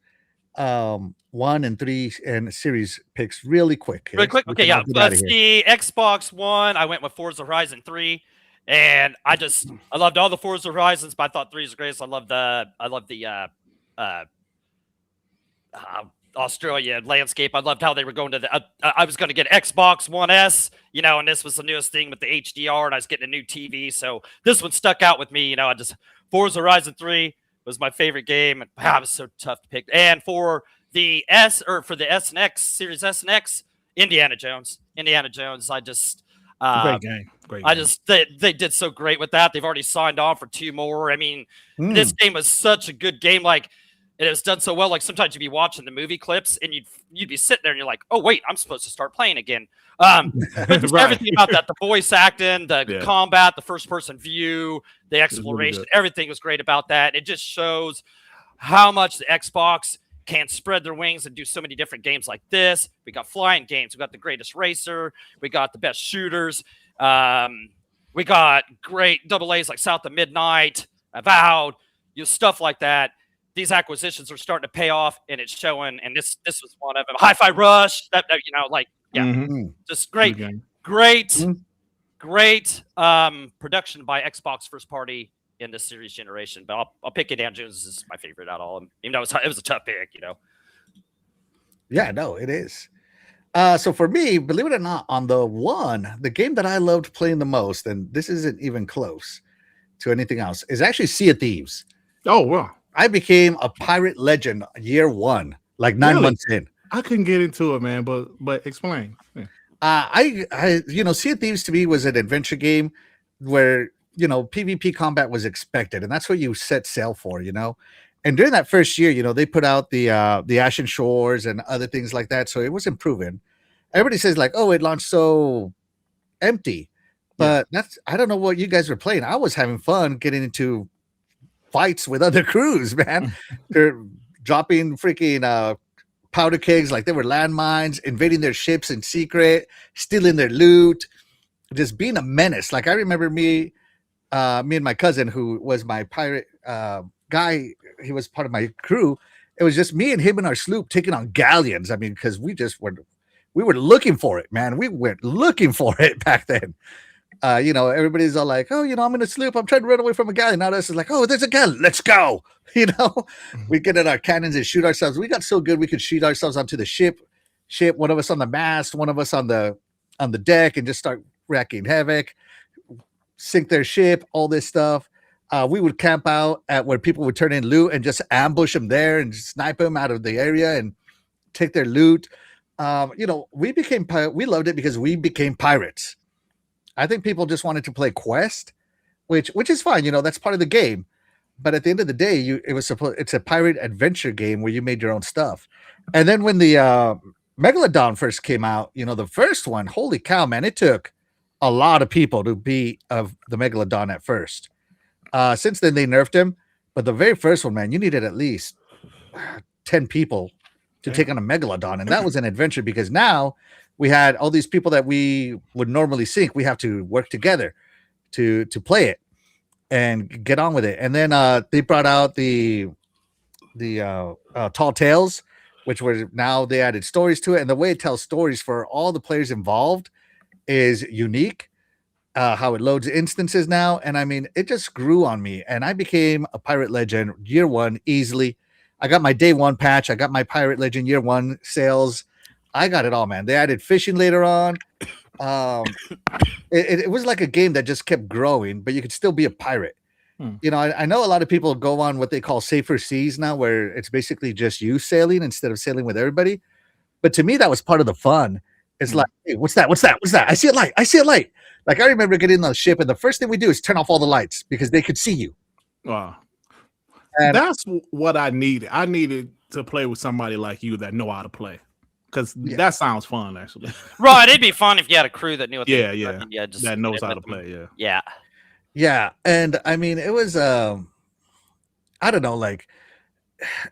1 and 3 and series picks really quick. Really quick. Okay, yeah. Let's see. Xbox One, I went with Forza Horizon 3. And I loved all the Forza Horizons, but I thought 3 is the greatest. I love the Australia landscape. I loved how they were going to I was going to get Xbox One S, you know, and this was the newest thing with the HDR, and I was getting a new TV. So this one stuck out with me. You know, Forza Horizon 3 was my favorite game. And it was so tough to pick. And for the S and X, Series S and X, Indiana Jones. I just great game. They did so great with that. They've already signed on for 2 more. I mean, this game was such a good game. Like, it was done so well. Like, sometimes you'd be watching the movie clips and you'd be sitting there and you're like, oh wait, I'm supposed to start playing again. But just everything about that, the voice acting, the combat, the first person view, the exploration, everything was great about that. It just shows how much the Xbox can spread their wings and do so many different games like this. We got flying games. We got the greatest racer. We got the best shooters. We got great AA's like South of Midnight, Avowed, stuff like that. These acquisitions are starting to pay off, and it's showing. And this was one of them. Hi-Fi Rush. Just great production by Xbox first party in this series generation. But I'll pick Indiana Jones as my favorite out of all of them. Even though it was a tough pick, you know. Yeah, no, it is. So for me, believe it or not, on the game that I loved playing the most, and this isn't even close to anything else, is actually Sea of Thieves. Oh, wow. I became a pirate legend year 1, like 9 months in. I couldn't get into it, man, but explain. Yeah. I Sea of Thieves to me was an adventure game where PvP combat was expected, and that's what you set sail for, And during that first year, they put out the Ashen Shores and other things like that, so it was improving. Everybody says like, "Oh, it launched so empty," but I don't know what you guys were playing. I was having fun getting into fights with other crews, man. They're dropping freaking powder kegs like they were landmines, invading their ships in secret, stealing their loot, just being a menace. Like I remember me and my cousin, who was my pirate guy, he was part of my crew. It was just me and him in our sloop taking on galleons. I mean, because we were looking for it, man. We went looking for it back then. Everybody's all like, "Oh, I'm in a sloop. I'm trying to run away from a galleon." Now this is like, "Oh, there's a galleon. Let's go." We get in our cannons and shoot ourselves. We got so good we could shoot ourselves onto the ship. One of us on the mast, one of us on the deck, and just start wrecking havoc, sink their ship, all this stuff. We would camp out at where people would turn in loot and just ambush them there and snipe them out of the area and take their loot. We loved it because we became pirates. I think people just wanted to play Quest, which is fine. That's part of the game. But at the end of the day, it's a pirate adventure game where you made your own stuff. And then when the Megalodon first came out, the first one, holy cow, man, it took a lot of people to beat of the Megalodon at first. Since then, they nerfed him. But the very first one, man, you needed at least 10 people to take on a Megalodon. And that was an adventure because now we had all these people that we would normally sink. We have to work together to play it and get on with it. And then they brought out the Tall Tales, which were now they added stories to it. And the way it tells stories for all the players involved is unique. How it loads instances now. And I mean, it just grew on me. And I became a Pirate Legend year one easily. I got my day one patch. I got my Pirate Legend year one sales. I got it all, man. They added fishing later on. It was like a game that just kept growing, but you could still be a pirate. I know a lot of people go on what they call safer seas now, where it's basically just you sailing instead of sailing with everybody. But to me, that was part of the fun. It's like, hey, what's that? I see a light. Like I remember getting on the ship, and the first thing we do is turn off all the lights because they could see you. Wow. And that's what I needed. I needed to play with somebody like you that know how to play. Because that sounds fun, actually. Right, it'd be fun if you had a crew that knew what that knows how to play. Yeah. And I mean, it was I don't know, like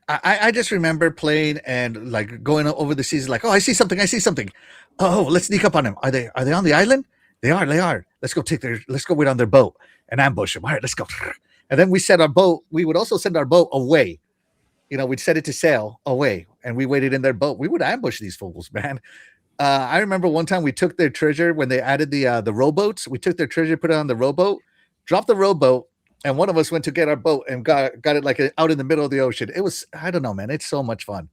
I just remember playing and like going over the seas, like, "Oh, I see something. Oh, let's sneak up on them. Are they on the island? They are. Let's go wait on their boat and ambush them. All right, let's go." And then we set our boat. We would also send our boat away. We'd set it to sail away, and we waited in their boat. We would ambush these fools, man. I remember one time we took their treasure when they added the rowboats. We took their treasure, put it on the rowboat, dropped the rowboat, and one of us went to get our boat and got it like out in the middle of the ocean. It was, I don't know, man. It's so much fun.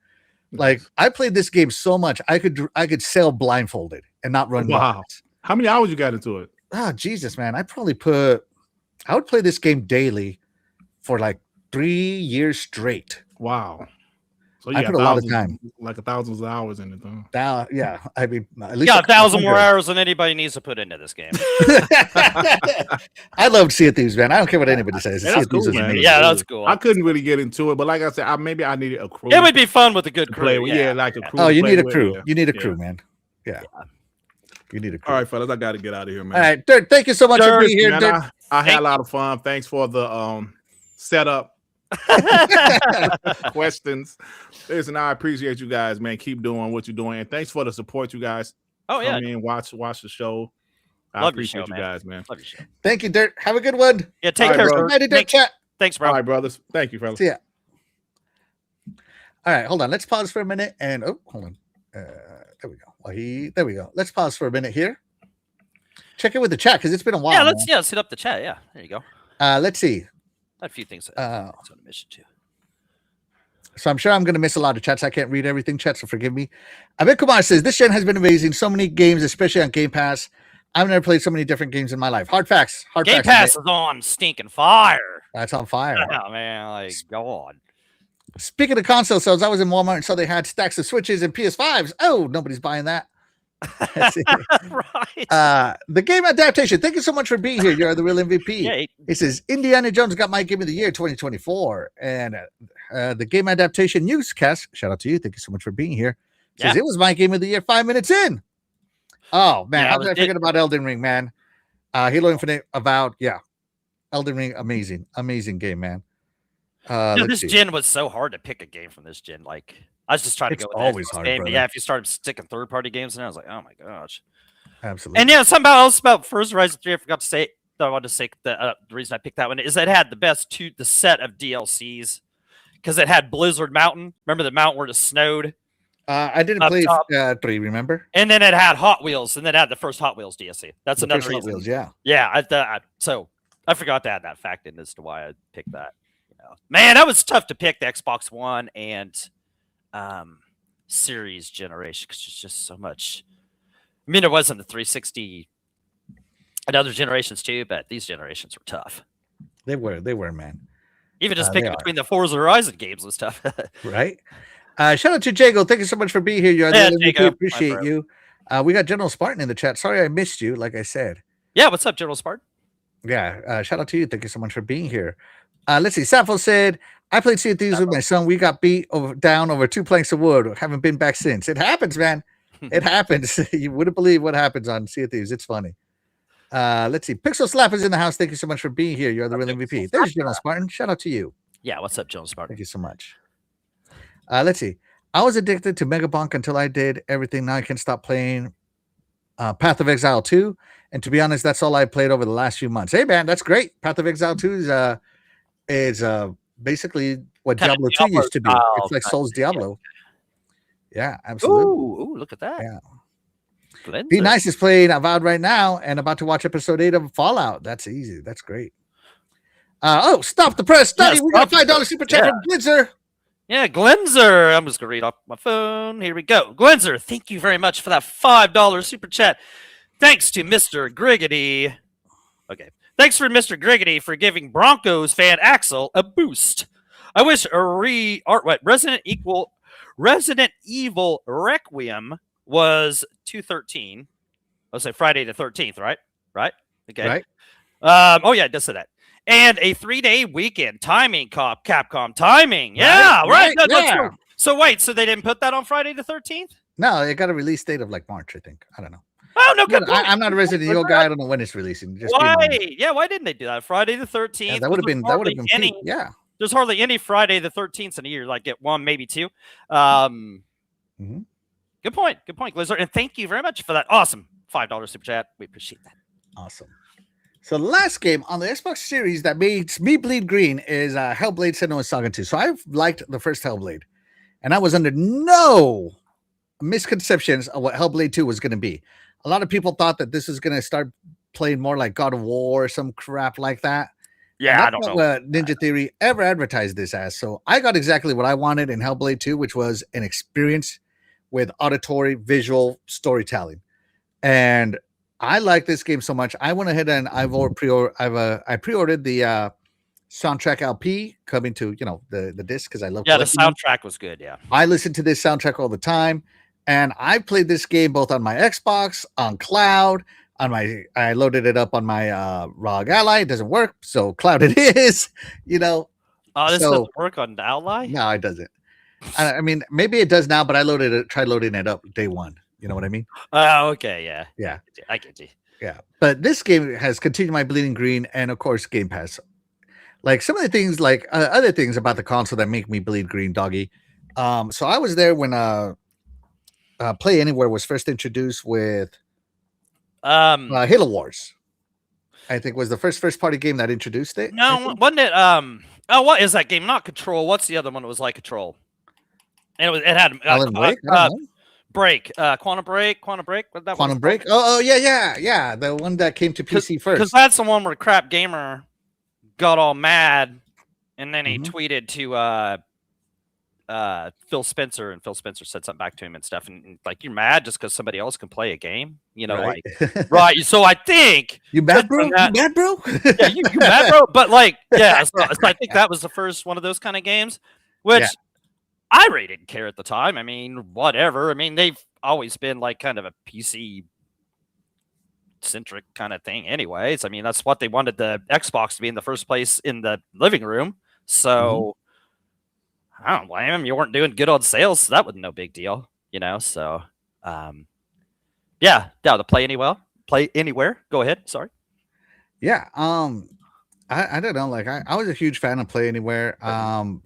Like I played this game so much, I could sail blindfolded and not run. Wow. How many hours you got into it? Oh, Jesus, man. I would play this game daily for like 3 years straight. Wow. So I put a lot of time. Like thousands of hours in it, though. Yeah. I mean, at least 1,000 more hours than anybody needs to put into this game. I love Sea of Thieves, man. I don't care what anybody says. That's cool, man. Yeah, that's cool. I couldn't really get into it, but like I said, maybe I needed a crew. It would be fun with a good crew. Yeah, like a crew. Oh, you need a crew. You need a crew, man. Yeah. You need a crew. All right, fellas, I got to get out of here, man. All right, Dirt, thank you so much for being here, man, Dirt. I had a lot of fun. Thanks for the setup. Questions. Listen, I appreciate you guys, man. Keep doing what you're doing, and thanks for the support, you guys. Oh yeah, watch the show. I appreciate you guys, man. Love your show. Thank you, Dirt. Have a good one. Yeah, take care. Dirt chat. Thanks, bro. All right, brothers. Thank you, fellas. See ya. All right, hold on. Let's pause for a minute. And hold on. There we go. There we go. Let's pause for a minute here. Check in with the chat because it's been a while. Yeah, let's hit up the chat. Yeah, there you go. Let's see. A few things on a mission too. So I'm sure I'm going to miss a lot of chats. I can't read everything, chat, so forgive me. Abed Kumar says, this gen has been amazing. So many games, especially on Game Pass. I've never played so many different games in my life. Hard facts. Game Pass is on stinking fire. That's on fire. Oh, man, like, go on. Speaking of console sales, I was in Walmart and saw they had stacks of Switches and PS5s. Oh, nobody's buying that. Right. The game adaptation. Thank you so much for being here. You're the real MVP. Yeah. It says Indiana Jones got my game of the year 2024, and the game adaptation newscast. Shout out to you. Thank you so much for being here. Says it was my game of the year 5 minutes in. Oh man, how did I forget about Elden Ring, man? Halo Infinite, Avowed, Elden Ring, amazing game, man. This gen was so hard to pick a game from this gen. Like I was just trying to go with always hard. Game, but yeah, if you started sticking third-party games, and I was like, oh my gosh, absolutely. And yeah, something else about First Horizon 3, I forgot to say. I wanted to say the reason I picked that one is that it had the set of DLCs because it had Blizzard Mountain. Remember the mountain where it snowed? I didn't play 3, remember? And then it had Hot Wheels, and then it had the first Hot Wheels DLC. That's another reason. Hot Wheels, yeah. Yeah, so I forgot to add that fact in as to why I picked that. Man, that was tough to pick the Xbox One and Series generation because there's just so much. I mean, it wasn't the 360 and other generations too, but these generations were tough. They were, man. Even just picking between the Forza Horizon games was tough. Right? Shout out to Jago. Thank you so much for being here. You're Jago. Appreciate you. We got General Spartan in the chat. Sorry I missed you, like I said. Yeah, what's up, General Spartan? Yeah, shout out to you. Thank you so much for being here. Let's see. Sappho said, I played Sea of Thieves with my son. We got beat down over 2 planks of wood. Haven't been back since. It happens, man. It happens. You wouldn't believe what happens on Sea of Thieves. It's funny. Let's see. Pixel Slappers in the house. Thank you so much for being here. You're the real MVP. There's General Spartan. Shout out to you. Yeah, what's up, General Spartan? Thank you so much. Let's see. I was addicted to Megabonk until I did everything. Now I can't stop playing Path of Exile 2. And to be honest, that's all I played over the last few months. Hey, man, that's great. Path of Exile 2 is basically what Diablo 2 used to be. It's like Soul's Diablo. Yeah, absolutely. Ooh, look at that. Yeah. Be Nice is playing Avowed right now and about to watch episode 8 of Fallout. That's easy. That's great. Stop the press study. We got a $5 super chat from Glinzer. Yeah, Glenzer. I'm just going to read off my phone. Here we go. Glenzer, thank you very much for that $5 super chat. Thanks to Mr. Griggity. Okay. Thanks for Mr. Griggity for giving Broncos fan Axel a boost. I wish Resident Evil Requiem was 2/13. I'll say Friday the 13th, right? Right? Okay. Right. Oh yeah, it does say that. And a 3-day weekend timing, Capcom timing. Yeah, right. Yeah. So wait, so they didn't put that on Friday the 13th? No, it got a release date of like March, I think. I don't know. Oh no, good. I'm not a Resident Evil guy. I don't know when it's releasing. Just why? Yeah, why didn't they do that? Friday the 13th. Yeah, that would have been any. Yeah. There's hardly any Friday the 13th in a year. Like get one, maybe two. Good point. Good point, Glizzard. And thank you very much for that awesome $5 super chat. We appreciate that. Awesome. So the last game on the Xbox Series that makes me bleed green is Hellblade Senua's Saga 2. So I've liked the first Hellblade, and I was under no misconceptions of what Hellblade 2 was going to be. A lot of people thought that this was going to start playing more like God of War or some crap like that. Yeah, I don't know what Ninja Theory ever advertised this as. So I got exactly what I wanted in Hellblade 2, which was an experience with auditory, visual storytelling. And I like this game so much. I went ahead and I pre-ordered the soundtrack LP coming to the disc because I love. Yeah, the soundtrack was good. Yeah, I listen to this soundtrack all the time, and I played this game both on my Xbox, on cloud, I loaded it up on my ROG Ally. It doesn't work, so cloud it is. Oh, this doesn't work on Ally? No, it doesn't. I mean, maybe it does now, but I tried loading it up day one. You know what I mean? Oh, okay, yeah. Yeah. I get you. Yeah. But this game has continued my bleeding green, and of course, Game Pass. Like some of the things, like other things about the console that make me bleed green, doggy. So I was there when Play Anywhere was first introduced with Halo Wars. I think was the first party game that introduced it. No, wasn't it? What is that game? Not Control. What's the other one that was like Control? And it had Alan Wake? Break, Quantum Break. Quantum Break. Oh, yeah. The one that came to PC first. Because that's the one where Crap Gamer got all mad, and then he tweeted to Phil Spencer, and Phil Spencer said something back to him and stuff, and like, you're mad just because somebody else can play a game, right. Like right. So I think you mad, bro. Yeah, you mad, bro. But like, yeah. So I think that was the first one of those kind of games, which. I really didn't care at the time. I mean, whatever. I mean, always been like kind of a PC centric kind of thing anyways. I mean, that's what they wanted the Xbox to be in the first place in the living room. So I don't blame them. You weren't doing good on sales, so that was no big deal, so yeah, to play anywhere. Go ahead. Sorry. Yeah. I don't know. Like I was a huge fan of Play Anywhere.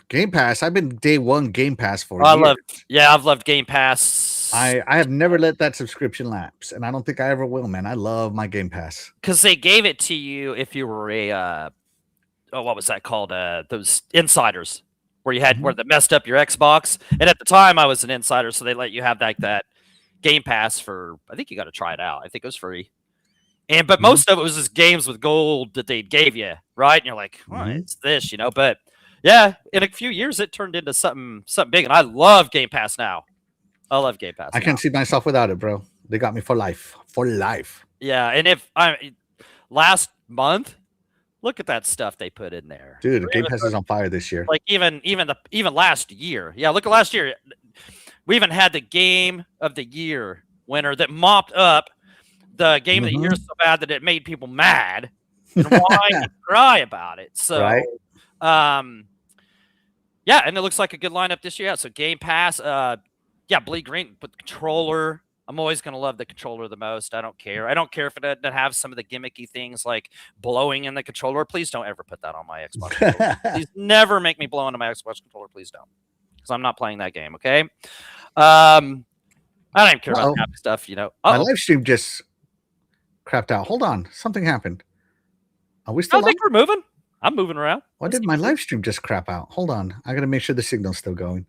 Game Pass. I've been day one Game Pass for years. I've loved Game Pass. I have never let that subscription lapse, and I don't think I ever will, man. I love my Game Pass because they gave it to you if you were a what was that called? Those insiders where you had where they messed up your Xbox. And at the time, I was an insider, so they let you have that Game Pass for. I think you got to try it out. I think it was free. But most of it was just games with gold that they gave you, right? And you're like, it's this, But yeah, in a few years, it turned into something big. And I love Game Pass now. I love Game Pass. I can't see myself without it, bro. They got me for life. For life. Yeah, and last month, look at that stuff they put in there, dude. Game Pass is on fire this year. Like even last year. Yeah, look at last year. We even had the Game of the Year winner that mopped up the Game of the Year so bad that it made people mad and whine and cry about it. So, yeah, and it looks like a good lineup this year. So Game Pass, Bleed Green, but the controller. I'm always going to love the controller the most. I don't care. I don't care if it doesn't have some of the gimmicky things like blowing in the controller. Please don't ever put that on my Xbox controller. Please never make me blow into my Xbox controller. Please don't. Because I'm not playing that game, okay? I don't even care about that stuff, My live stream just crapped out. Hold on. Something happened. Are we still I think we're moving. I'm moving around. Why did my live stream just crap out? Hold on. I got to make sure the signal's still going.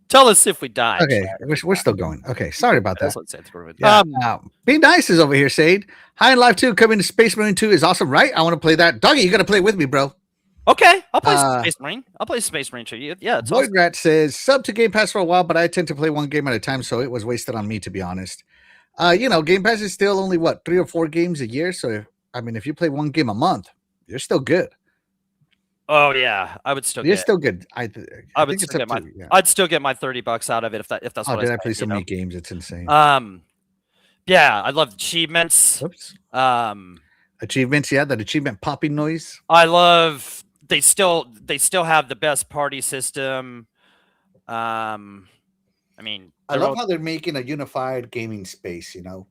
Tell us if we die. Okay, we're still going. Okay, sorry about that. Yeah. Be Nice is over here, Sade. Hi in Live 2, coming to Space Marine 2 is awesome, right? I want to play that. Doggy, you got to play with me, bro. Okay, I'll play Space Marine. I'll play Space Marine 2. Yeah, it's Void awesome. Rat says, sub to Game Pass for a while, but I tend to play one game at a time, so it was wasted on me, to be honest. Game Pass is still only, 3 or 4 games a year, so, if you play one game a month, you're still good. Oh yeah, I would still. You're still good. I would still get my. I'd still get my $30 out of it if that's what. I play so many games? It's insane. Yeah, I love achievements. Oops. Achievements. Yeah, that achievement popping noise. I love. They still have the best party system. I love how they're making a unified gaming space. And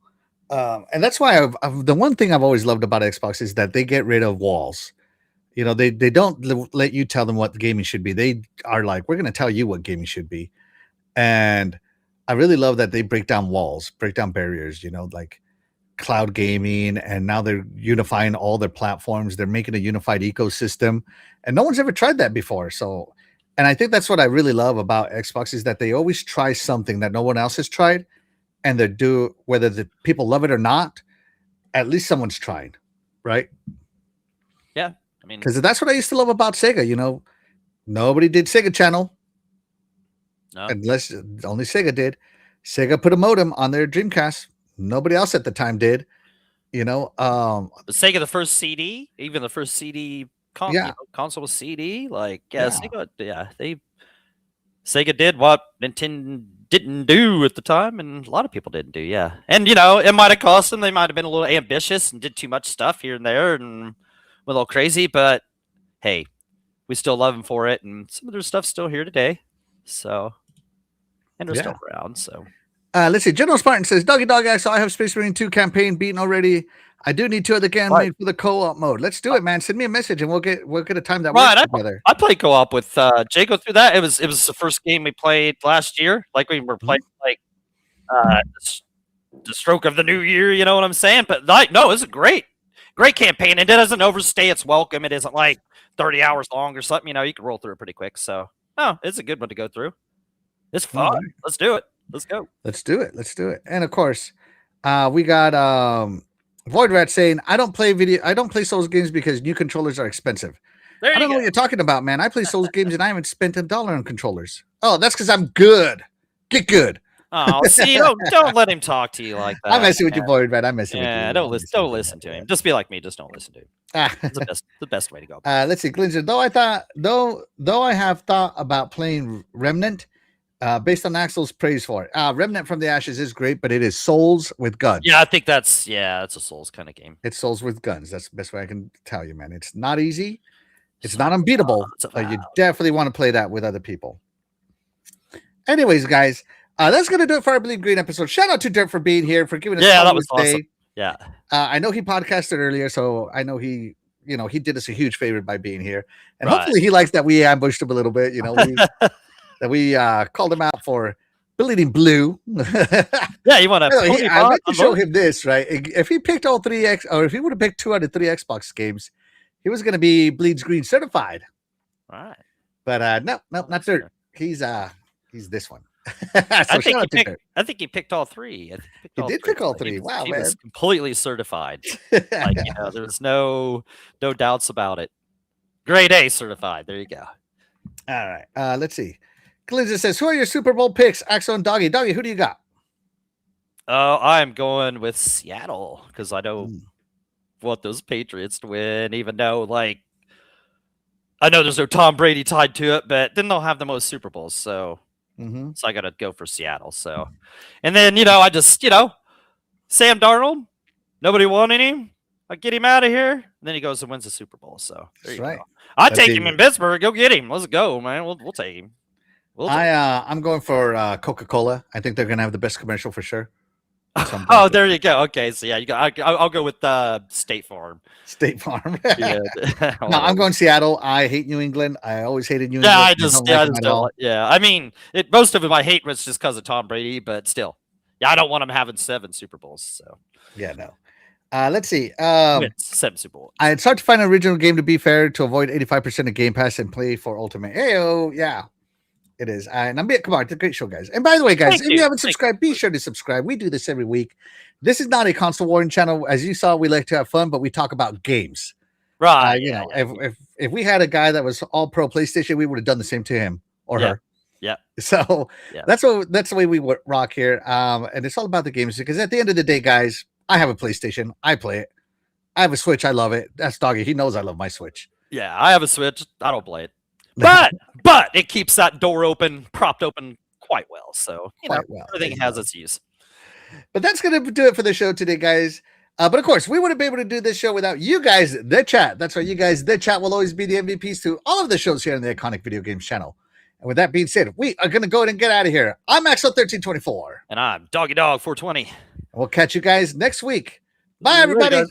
that's why the one thing I've always loved about Xbox is that they get rid of walls. They don't let you tell them what the gaming should be. They are like, we're going to tell you what gaming should be. And I really love that they break down walls, break down barriers, like cloud gaming. And now they're unifying all their platforms. They're making a unified ecosystem. And no one's ever tried that before. So, and I think that's what I really love about Xbox is that they always try something that no one else has tried. And they do, whether the people love it or not, at least someone's trying, right? Yeah. Because that's what I used to love about Sega. Nobody did Sega Channel. No. Unless only Sega did. Sega put a modem on their Dreamcast. Nobody else at the time did. Sega, the first CD, even the first CD console was CD. Sega did what Nintendo didn't do at the time, and a lot of people didn't do. Yeah, and it might have cost them. They might have been a little ambitious and did too much stuff here and there, and a little crazy, but hey, we still love them for it, and some of their stuff's still here today. So, and they're still around. So, let's see. General Spartan says, "Doggy Dog X, I have Space Marine 2 campaign beaten already. I do need 2 other games made for the co-op mode. Let's do it, man. Send me a message, and we'll get a time that works together." I played co-op with Jay. Go through that. It was the first game we played last year. Like we were playing the stroke of the new year. You know what I'm saying? But no, it's a great campaign, and it doesn't overstay its welcome. It isn't like 30 hours long or something. You can roll through it pretty quick. So, it's a good one to go through. It's fun. Right. Let's do it. Let's go. Let's do it. And of course, we got Void Rat saying, I don't play Souls games because new controllers are expensive. I don't know what you're talking about, man. I play Souls games and I haven't spent $1 on controllers. Oh, that's because I'm good. Get good. Oh, see, don't let him talk to you like that. I'm messing with you, Void Rat. I'm messing with you. Yeah, don't listen to him. Just be like me. Just don't listen to him. It's the best way to go. Let's see, Glinzer. Though I have thought about playing Remnant, Based on Axel's praise for it. Remnant from the Ashes is great, but it is Souls with guns. Yeah, I think that's a Souls kind of game. It's Souls with guns. That's the best way I can tell you, man. It's not easy. It's not unbeatable, but you definitely want to play that with other people. Anyways, guys, that's going to do it for our Bleed Green episode. Shout out to Dirt for being here, for giving us that was awesome. Day. Yeah. I know he podcasted earlier, so I know he did us a huge favor by being here. And hopefully he likes that we ambushed him a little bit, that we called him out for bleeding blue. Yeah, you want to I meant to show him this, right? If he picked all 3 or if he would have picked 2 out of 3 Xbox games, he was going to be Bleeds Green certified. All right. But no, not Dirt. He's this one. So I think he picked all 3. He did pick all 3. Wow, he man. was completely certified. There's no doubts about it. Grade A certified. There you go. All right. Let's see. Glizzy says, who are your Super Bowl picks? Axel and Doggy. Doggy, who do you got? I'm going with Seattle because I don't want those Patriots to win, even though, like, I know there's no Tom Brady tied to it, but then they'll have the most Super Bowls. So, so I got to go for Seattle. So, and then, I just, Sam Darnold, nobody wanted him. I get him out of here. And then he goes and wins the Super Bowl. So, there you go. I take him in Pittsburgh. Go get him. Let's go, man. We'll take him. I'm going for Coca-Cola. I think they're going to have the best commercial for sure. Oh, there you go. Okay, so yeah, I'll go with State Farm. State Farm. No, I'm going Seattle. I hate New England. I always hated New England. I just don't. Yeah, I mean, most of them I hate was just because of Tom Brady, but still, I don't want him having 7 Super Bowls. So yeah, no. Let's see. 7 Super Bowls. It's hard to find an original game, to be fair, to avoid 85% of Game Pass and play for Ultimate. Ayo, yeah. It is. And come on, it's a great show, guys. And by the way, guys, if you haven't subscribed, be sure to subscribe. We do this every week. This is not a console warring channel. As you saw, we like to have fun, but we talk about games. Right. If we had a guy that was all pro PlayStation, we would have done the same to him or her. Yeah. So that's the way we rock here. And it's all about the games, because at the end of the day, guys, I have a PlayStation. I play it. I have a Switch. I love it. That's Doggy. He knows I love my Switch. Yeah, I have a Switch. I don't play it. But it keeps that door propped open quite well. So, everything has its use. But that's going to do it for the show today, guys. But of course, we wouldn't be able to do this show without you guys, the chat. That's right, you guys, the chat will always be the MVPs to all of the shows here on the Iconic Video Games channel. And with that being said, we are going to go ahead and get out of here. I'm Axel1324. And I'm Doggy Dog 420. We'll catch you guys next week. Bye, everybody.